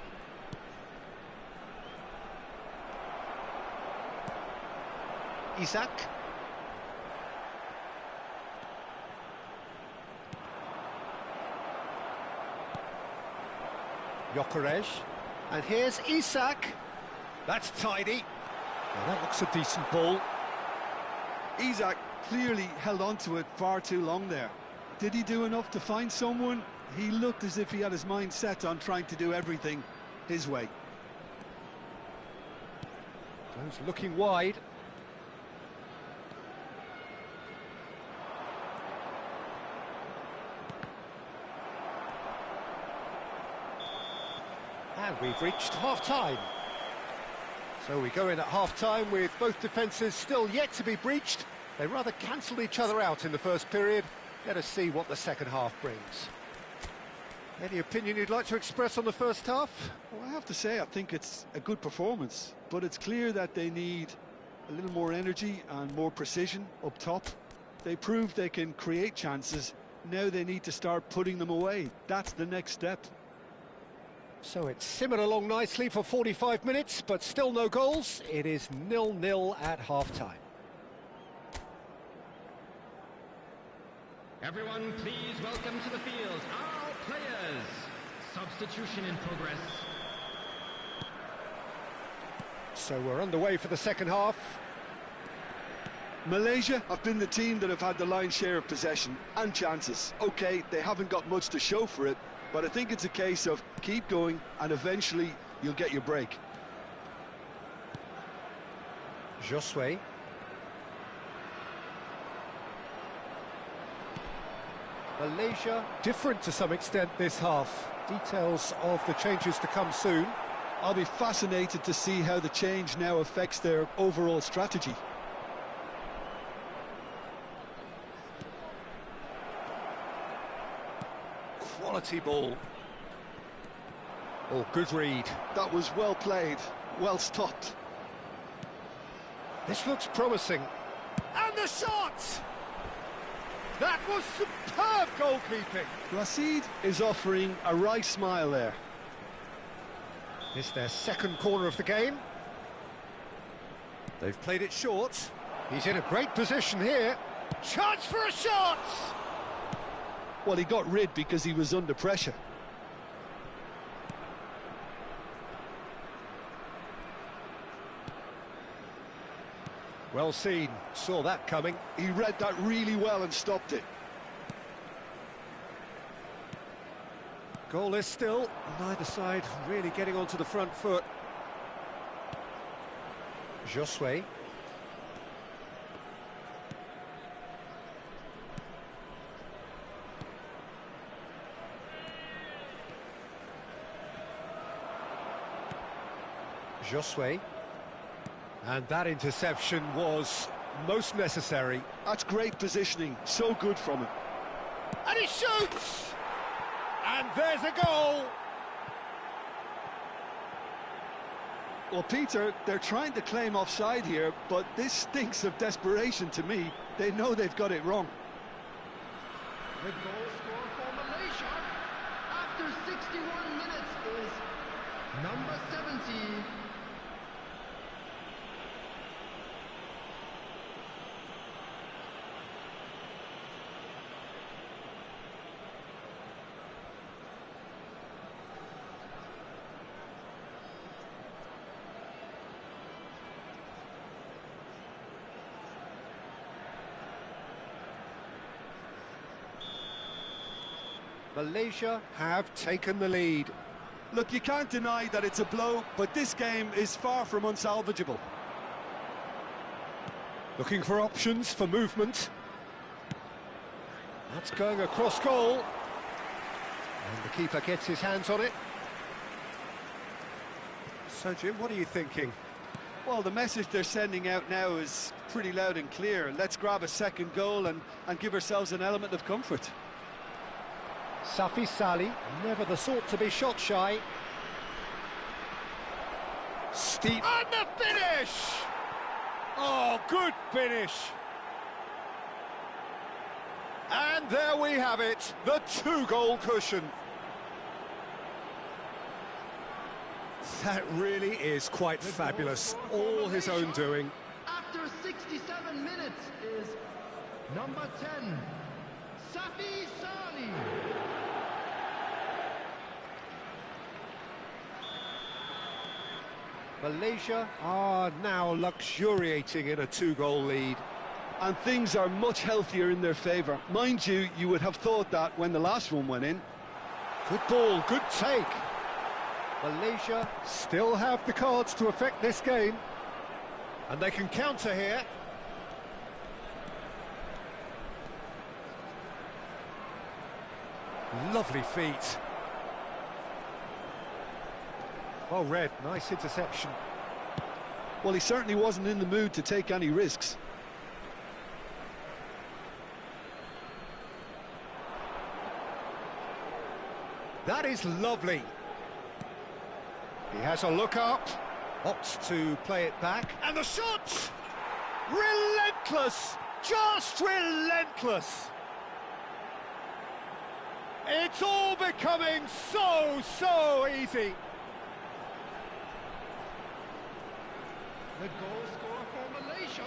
Isaac. Gyökeres. And here's Isaac. That's tidy. Well, that looks a decent ball. Isaac clearly held on to it far too long there. Did he do enough to find someone? He looked as if he had his mind set on trying to do everything his way. Those looking wide. And we've reached half-time. So we go in at half-time with both defences still yet to be breached. They rather cancelled each other out in the first period. Let us see what the second half brings. Any opinion you'd like to express on the first half? Well, I have to say, I think it's a good performance, but it's clear that they need a little more energy and more precision up top. They proved they can create chances. Now they need to start putting them away. That's the next step. So it's simmered along nicely for 45 minutes, but still no goals. It is 0-0 at half-time. Everyone, please welcome to the field our players. Substitution in progress. So we're underway for the second half. Malaysia have been the team that have had the lion's share of possession and chances. OK, they haven't got much to show for it, but I think it's a case of keep going and eventually you'll get your break. Josue. Malaysia different to some extent this half. Details of the changes to come soon. I'll be fascinated to see how the change now affects their overall strategy. Quality ball. Oh, good read. That was well played, well stopped. This looks promising. And the shot! That was superb goalkeeping. Rashid is offering a right smile there. It's their second corner of the game. They've played it short. He's in a great position here. Chance for a shot! Well, he got rid because he was under pressure. Well seen, saw that coming. He read that really well and stopped it. Goal is still, neither side really getting onto the front foot. Josue. Josue. And that interception was most necessary. That's great positioning, so good from him. And he shoots! And there's a goal! Well, Peter, they're trying to claim offside here, but this stinks of desperation to me. They know they've got it wrong. The goal score for Malaysia after 61 minutes is number 70. Malaysia have taken the lead. Look, you can't deny that it's a blow, but this game is far from unsalvageable. Looking for options for movement. That's going across goal. And the keeper gets his hands on it. So, Jim, what are you thinking? Well, the message they're sending out now is pretty loud and clear. Let's grab a second goal and give ourselves an element of comfort. Safi Salih, never the sort to be shot shy. Steep. And the finish! Oh, good finish. And there we have it, the 2-goal cushion. That really is quite fabulous, all his own doing. After 67 minutes is number 10, Safi Salih. Malaysia are now luxuriating in a 2-goal lead. And things are much healthier in their favour. Mind you, you would have thought that when the last one went in. Good ball, good take. Malaysia still have the cards to affect this game. And they can counter here. Lovely feet. Well read, nice interception. Well, he certainly wasn't in the mood to take any risks. That is lovely. He has a look up, opts to play it back, and the shot! Relentless! Just relentless! It's all becoming so easy. The goal scorer for Malaysia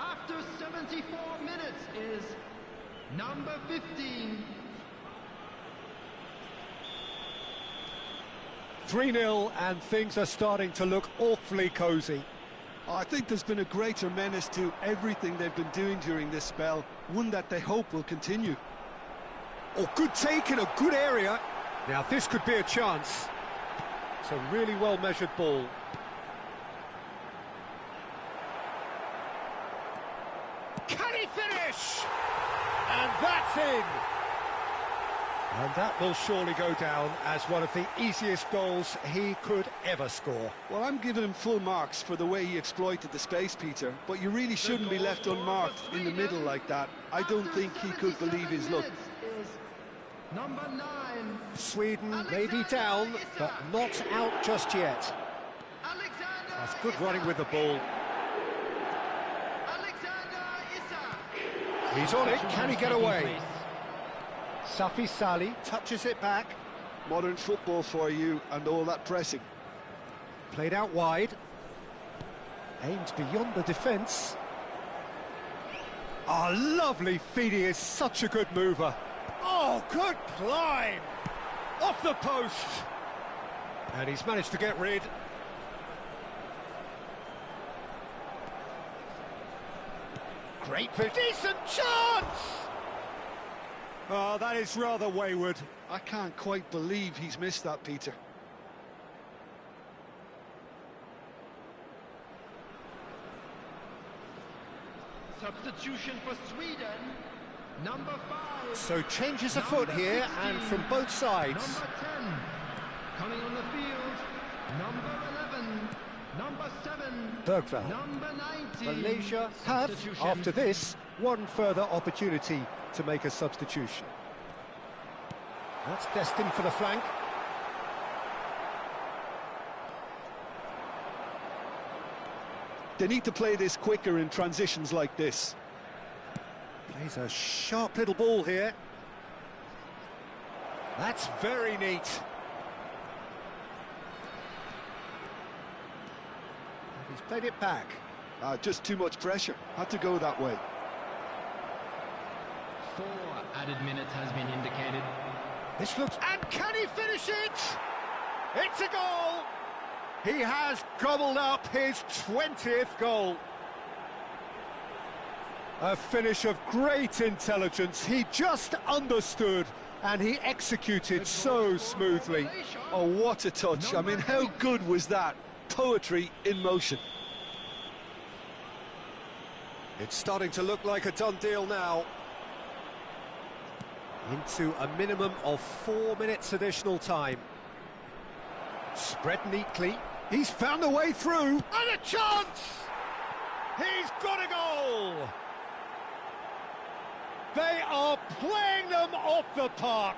after 74 minutes is number 15. 3-0 and things are starting to look awfully cosy. I think there's been a greater menace to everything they've been doing during this spell, one that they hope will continue. Oh, good take in a good area. Now this could be a chance. It's a really well-measured ball. Can he finish? And that's in! And that will surely go down as one of the easiest goals he could ever score. Well, I'm giving him full marks for the way he exploited the space, Peter, but you really shouldn't be left unmarked in the middle like that. I don't think he could believe his luck. Number 9. Sweden may be down, but not out just yet. That's good running with the ball. He's on it, can he get away? Safi Salih touches it back. Modern football for you and all that pressing. Played out wide. Aimed beyond the defence. Oh, lovely feet, he is such a good mover. Oh, good climb! Off the post! And he's managed to get rid. Great for decent chance! Oh, that is rather wayward. I can't quite believe he's missed that, Peter. Substitution for Sweden, number 5. So changes of foot here, 16, and from both sides. Number 10, coming on the field, number 11, number 7, Bergvall. number 19. Malaysia have, after this, one further opportunity to make a substitution. That's destined for the flank. They need to play this quicker in transitions like this. Plays a sharp little ball here. That's very neat. He's played it back. Just too much pressure. Had to go that way. 4 added minutes has been indicated. This looks... And can he finish it? It's a goal! He has gobbled up his 20th goal. A finish of great intelligence. He just understood and he executed so smoothly. Oh, what a touch. I mean, how good was that? Poetry in motion. It's starting to look like a done deal now. Into a minimum of 4 minutes additional time. Spread neatly. He's found a way through. And a chance! He's got a goal! They are playing them off the park.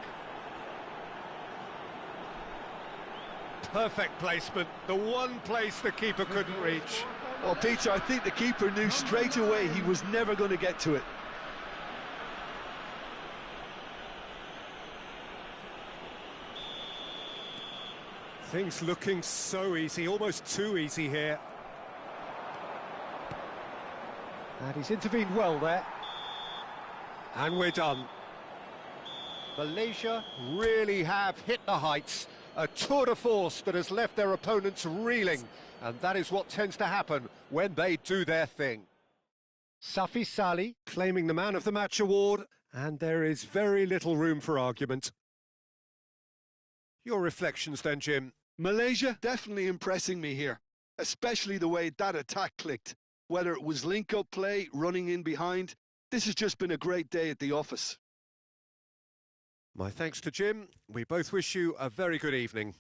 Perfect placement, the one place the keeper couldn't reach. Well, Peter, I think the keeper knew straight away he was never going to get to it. Things looking so easy, almost too easy here. And he's intervened well there. And we're done. Malaysia really have hit the heights. A tour de force that has left their opponents reeling. And that is what tends to happen when they do their thing. Safi Salih claiming the Man of the Match award. And there is very little room for argument. Your reflections then, Jim? Malaysia definitely impressing me here, especially the way that attack clicked. Whether it was link-up play, running in behind, this has just been a great day at the office. My thanks to Jim. We both wish you a very good evening.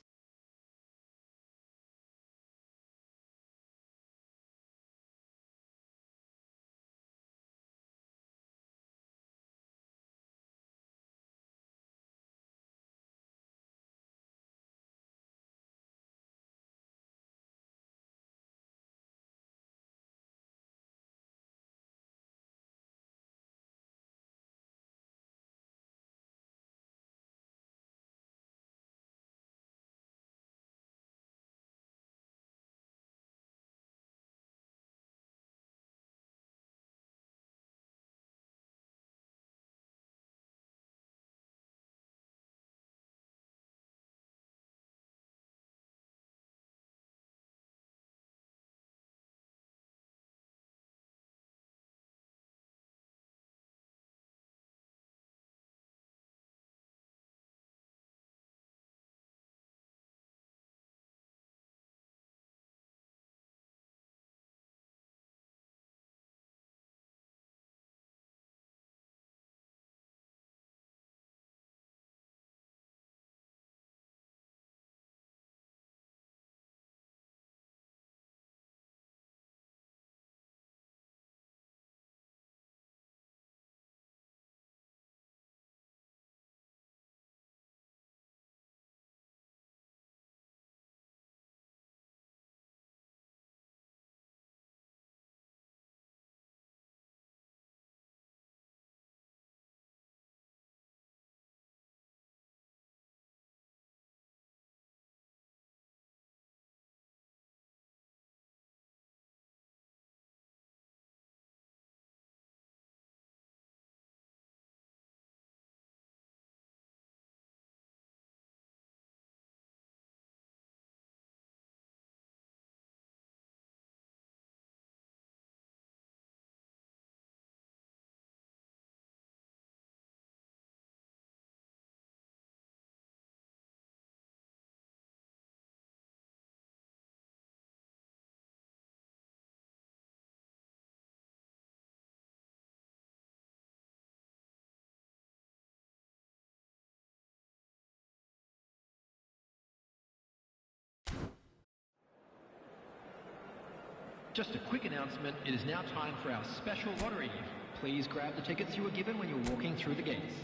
Just a quick announcement, it is now time for our special lottery. Please grab the tickets you were given when you're walking through the gates.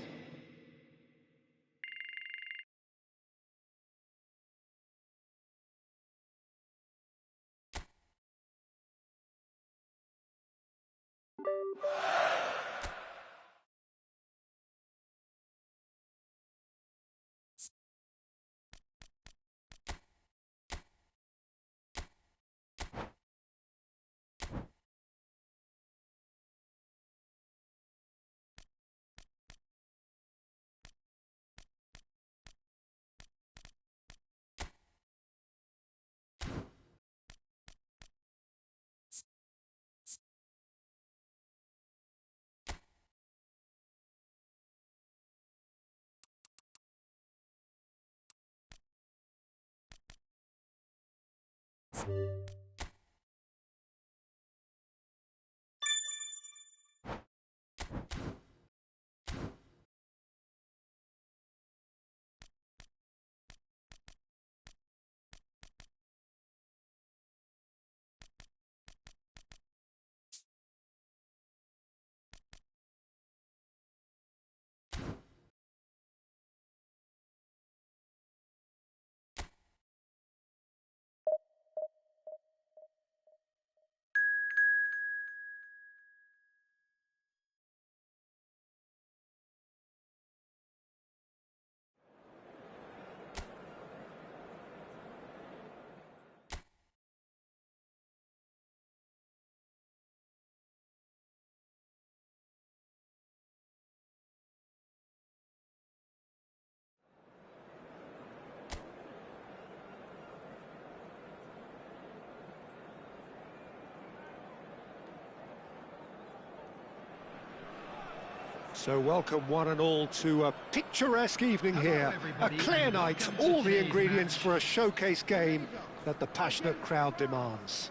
So welcome one and all to a picturesque evening here, a clear night, all the ingredients for a showcase game that the passionate crowd demands.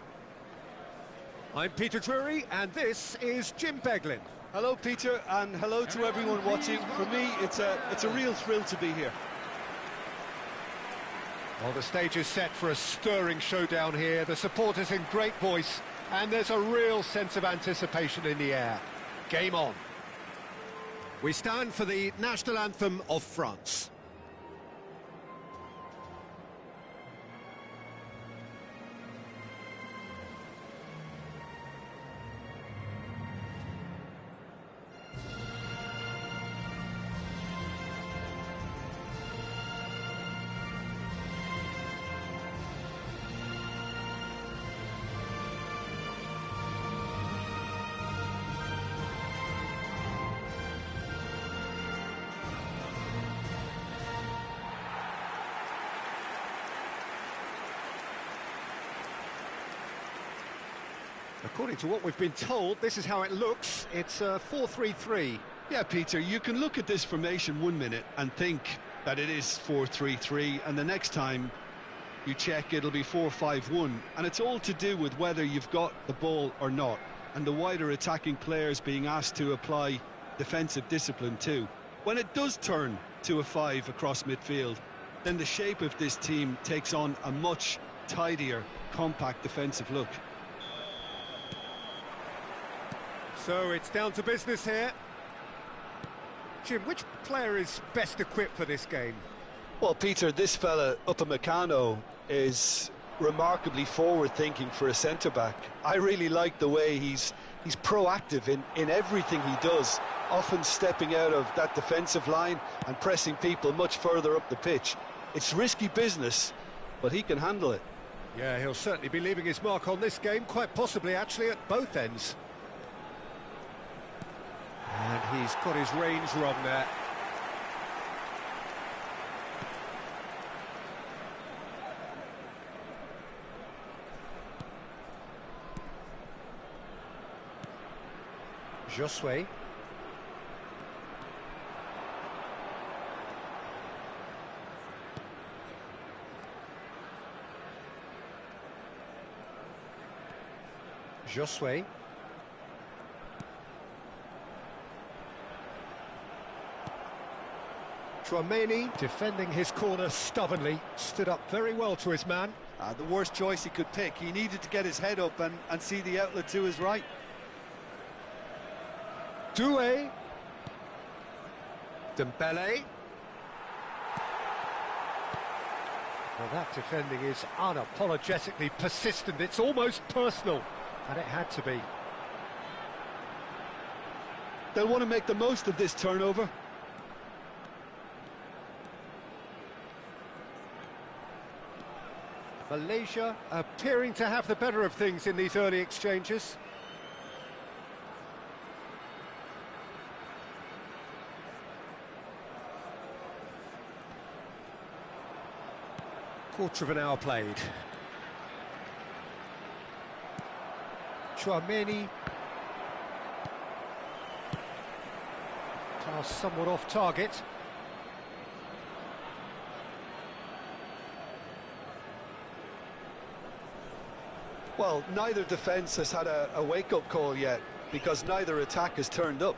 I'm Peter Drury and this is Jim Beglin. Hello Peter, and hello to everyone watching. For me, it's a real thrill to be here. Well, the stage is set for a stirring showdown here, the supporters in great voice, and there's a real sense of anticipation in the air. Game on. We stand for the national anthem of France. According to what we've been told, this is how it looks. It's 4-3-3. Yeah, Peter, you can look at this formation 1 minute and think that it is 4-3-3, and the next time you check, it'll be 4-5-1. And it's all to do with whether you've got the ball or not, and the wider attacking players being asked to apply defensive discipline too. When it does turn to a 5 across midfield, then the shape of this team takes on a much tidier, compact defensive look. So it's down to business here. Jim, which player is best equipped for this game? Well, Peter, this fella, Upamecano, is remarkably forward-thinking for a centre-back. I really like the way he's proactive in everything he does, often stepping out of that defensive line and pressing people much further up the pitch. It's risky business, but he can handle it. Yeah, he'll certainly be leaving his mark on this game, quite possibly actually at both ends. And he's got his range wrong there. Josue. Josue. Tchouaméni defending his corner stubbornly, stood up very well to his man. The worst choice he could pick. He needed to get his head up and see the outlet to his right. Doué. Dembele. Well, that defending is unapologetically persistent. It's almost personal, and it had to be. They'll want to make the most of this turnover. Malaysia appearing to have the better of things in these early exchanges. Quarter of an hour played. Tchouaméni. Pass somewhat off target. Well, neither defence has had a wake-up call yet, because neither attack has turned up.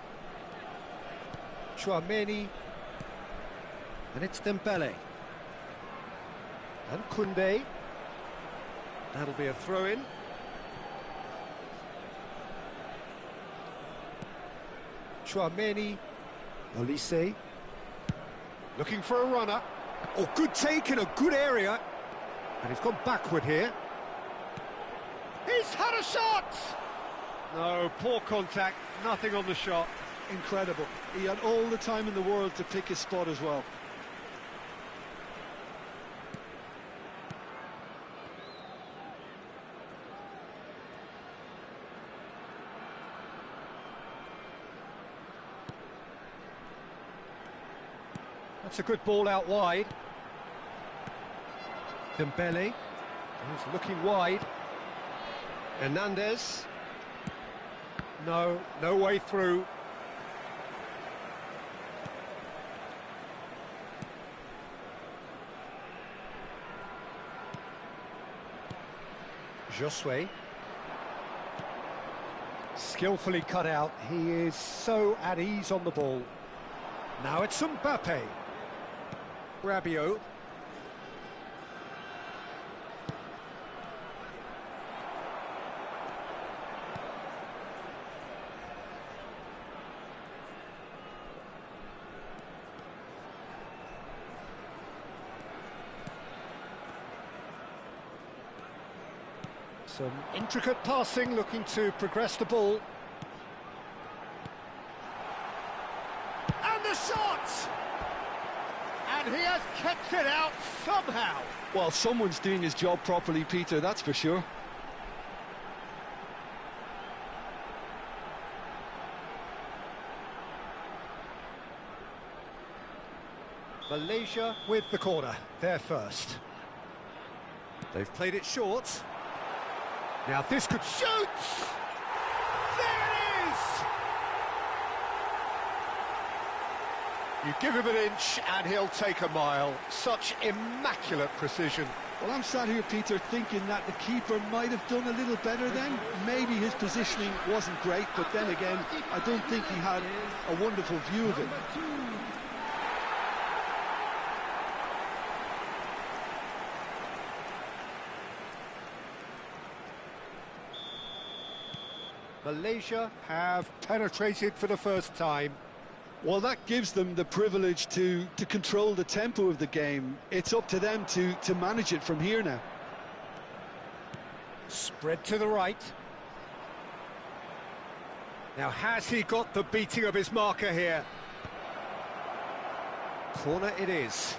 Tchouaméni. And it's Dembele. And Koundé. That'll be a throw-in. Tchouaméni. Olise. Looking for a runner. Oh, good take in a good area. And he's gone backward here. He's had a shot! No, poor contact, nothing on the shot. Incredible. He had all the time in the world to pick his spot as well. That's a good ball out wide. Dembele. He's looking wide. Hernandez. No way through. Josue. Skillfully cut out. He is so at ease on the ball. Now it's Mbappe. Rabiot. Some intricate passing, looking to progress the ball. And the shot! And he has kept it out somehow. Well, someone's doing his job properly, Peter, that's for sure. Malaysia with the corner, they're first. They've played it short. Now this could shoot! There it is! You give him an inch and he'll take a mile. Such immaculate precision. Well, I'm sat here, Peter, thinking that the keeper might have done a little better then. Maybe his positioning wasn't great, but then again, I don't think he had a wonderful view of it. Malaysia have penetrated for the first time. Well, that gives them the privilege to control the tempo of the game. It's up to them to manage it from here now. Spread to the right. Now, has he got the beating of his marker here? Corner it is.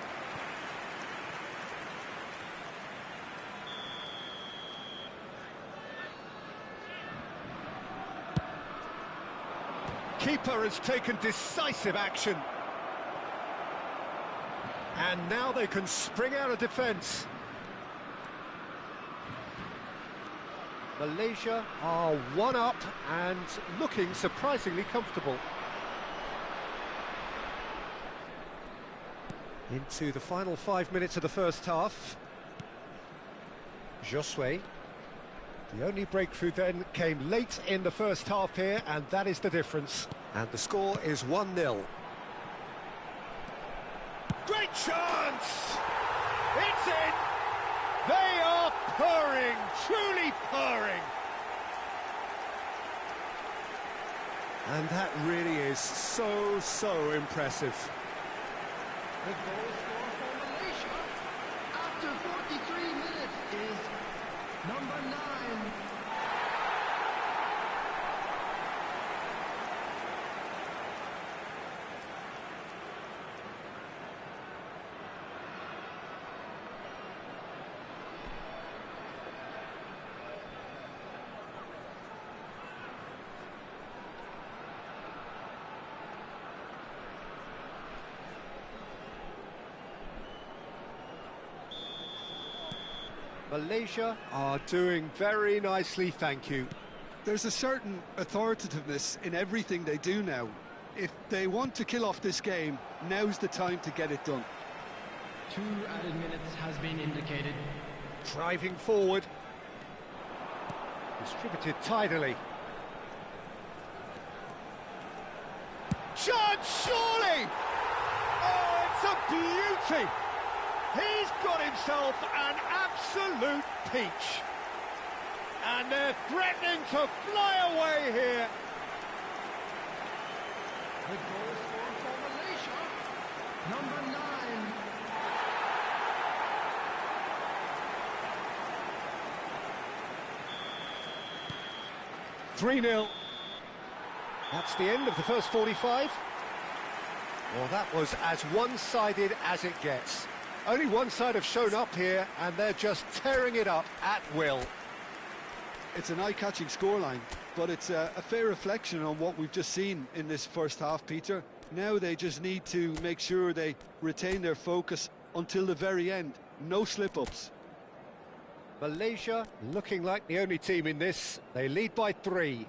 Keeper has taken decisive action. And now they can spring out of defence. Malaysia are one up and looking surprisingly comfortable. Into the final 5 minutes of the first half. Josue. The only breakthrough then came late in the first half here, and that is the difference. And the score is 1-0. Great chance! It's in! They are purring, truly purring. And that really is so impressive. The goal scorer for Malaysia after 43 minutes is number 9. 'Malaysia are doing very nicely, thank you. There's a certain authoritativeness in everything they do now. If they want to kill off this game, now's the time to get it done. 2 added minutes has been indicated. Driving forward. Distributed tidily. Chance, surely! Oh, it's a beauty! He's got himself an absolute peach. And they're threatening to fly away here. The goal scorer for Malaysia, number 9. 3-0. That's the end of the first 45. Well, that was as one-sided as it gets. Only one side have shown up here, and they're just tearing it up at will. It's an eye-catching scoreline, but it's a fair reflection on what we've just seen in this first half, Peter. Now they just need to make sure they retain their focus until the very end. No slip-ups. Malaysia looking like the only team in this. They lead by 3.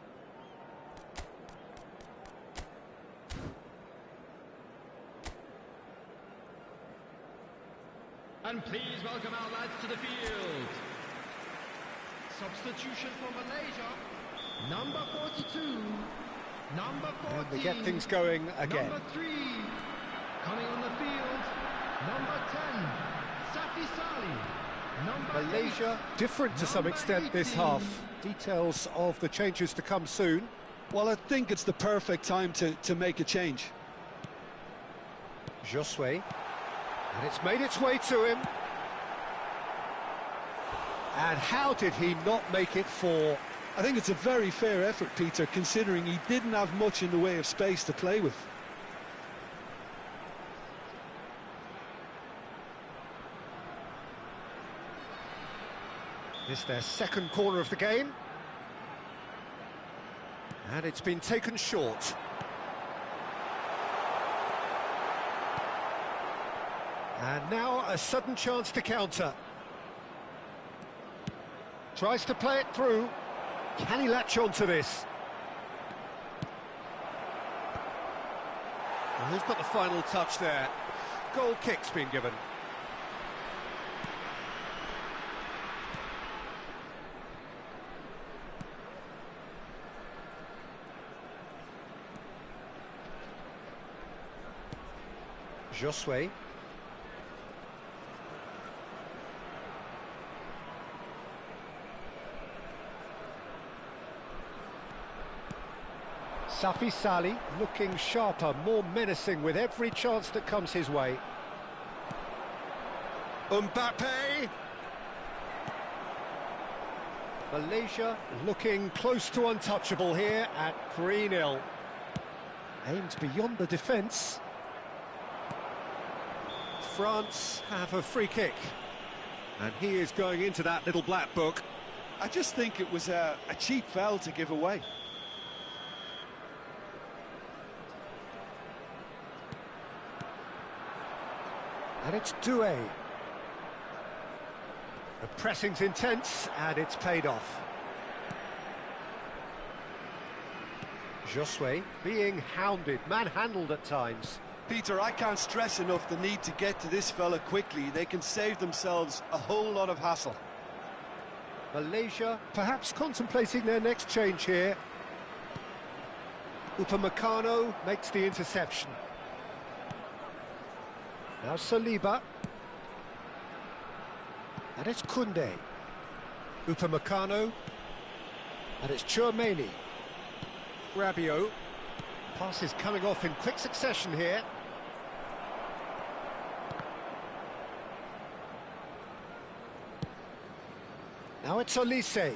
And please welcome our lads to the field. Substitution for Malaysia. Number 42. Number 14. And they get things going again. Number 3. Coming on the field. Number 10. Safi Sali. Number Malaysia 8. different to some Number extent this 18. half. Details of the changes to come soon. Well, I think it's the perfect time to make a change. Josue. And it's made its way to him. And how did he not make it 4? I think it's a very fair effort, Peter, considering he didn't have much in the way of space to play with. This is their second corner of the game. And it's been taken short. And now a sudden chance to counter. Tries to play it through. Can he latch on to this? And who's got the final touch there? Goal kick's been given. Josue. Safi Sali looking sharper, more menacing with every chance that comes his way. Mbappe! Malaysia looking close to untouchable here at 3-0. Aimed beyond the defence. France have a free kick. And he is going into that little black book. I just think it was a cheap foul to give away. And it's Doué. The pressing's intense, and it's paid off. Josue being hounded, manhandled at times. Peter, I can't stress enough the need to get to this fella quickly. They can save themselves a whole lot of hassle. Malaysia perhaps contemplating their next change here. Upamecano makes the interception. Now Saliba. And it's Koundé. Upamecano. And it's Tchouaméni. Rabiot. Passes coming off in quick succession here. Now it's Olise.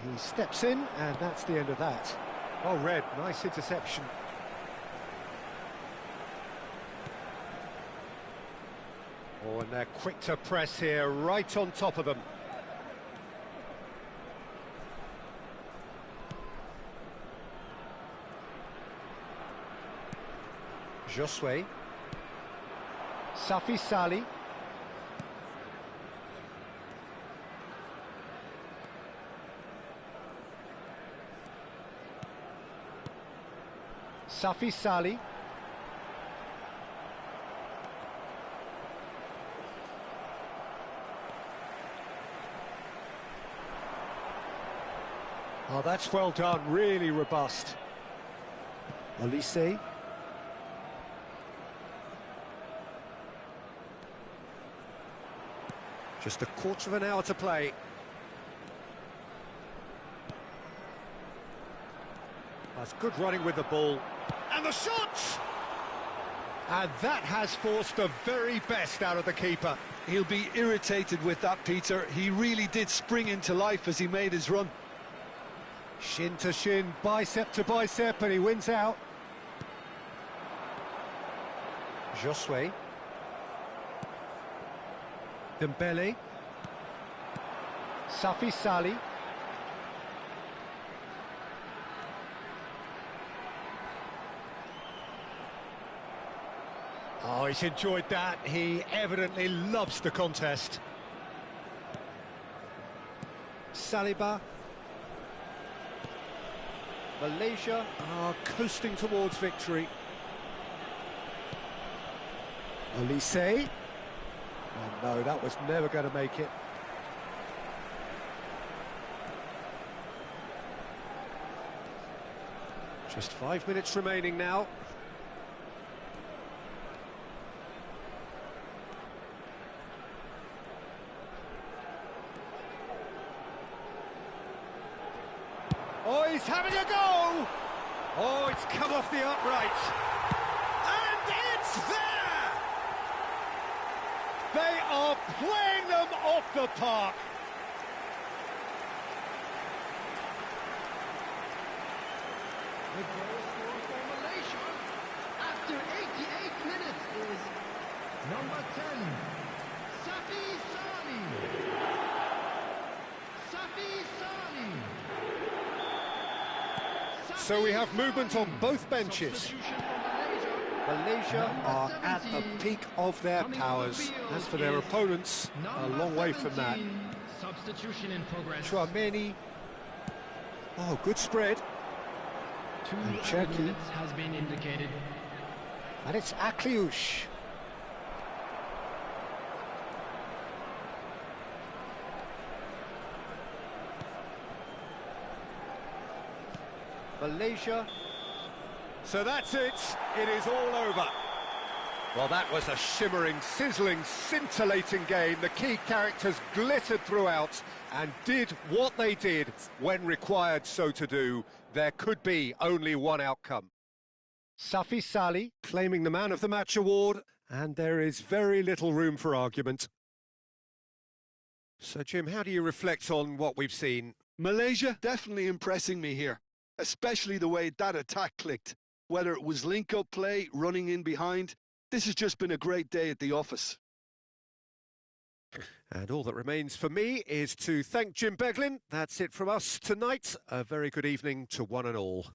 He steps in, and that's the end of that. Oh, Red, nice interception. Oh, and they're quick to press here, right on top of them. Josue. Safi Sali. Safi Sali. Oh, that's well done, really robust. Olise. Just a quarter of an hour to play. That's good running with the ball. And the shot! And that has forced the very best out of the keeper. He'll be irritated with that, Peter. He really did spring into life as he made his run. Shin to shin, bicep to bicep, and he wins out. Josue. Dembele. Safi Sali. Oh, he's enjoyed that. He evidently loves the contest. Saliba. Malaysia are coasting towards victory. Olise. And no, that was never going to make it. Just 5 minutes remaining now. Oh, he's having a go! Oh, it's come off the upright. And it's there! They are playing them off the park. The goal scorer for Malaysia after 88 minutes is number 10, Safi Sali. Safi Sali. So we have movement on both benches. Malaysia are at the peak of their powers. As for their opponents, a long way from that. Substitution in progress. Chouameni. Oh, good spread. 2 Cherki. minutes has been indicated. And it's Akliouche. Malaysia. So that's it. It is all over. Well, that was a shimmering, sizzling, scintillating game. The key characters glittered throughout and did what they did when required so to do. There could be only one outcome. Safi Sali claiming the Man of the Match award, and there is very little room for argument. So, Jim, how do you reflect on what we've seen? Malaysia definitely impressing me here, especially the way that attack clicked. Whether it was link-up play, running in behind, this has just been a great day at the office. And all that remains for me is to thank Jim Beglin. That's it from us tonight. A very good evening to one and all.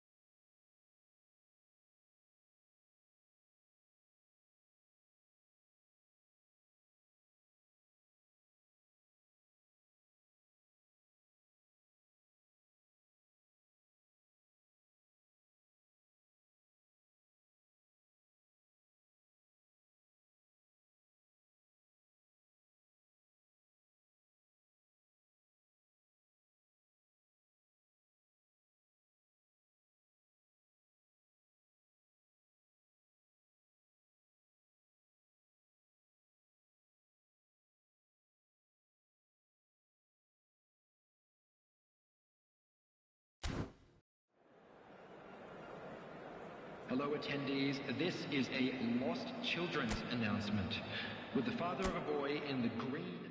Hello attendees, this is a lost children's announcement. With the father of a boy in the green...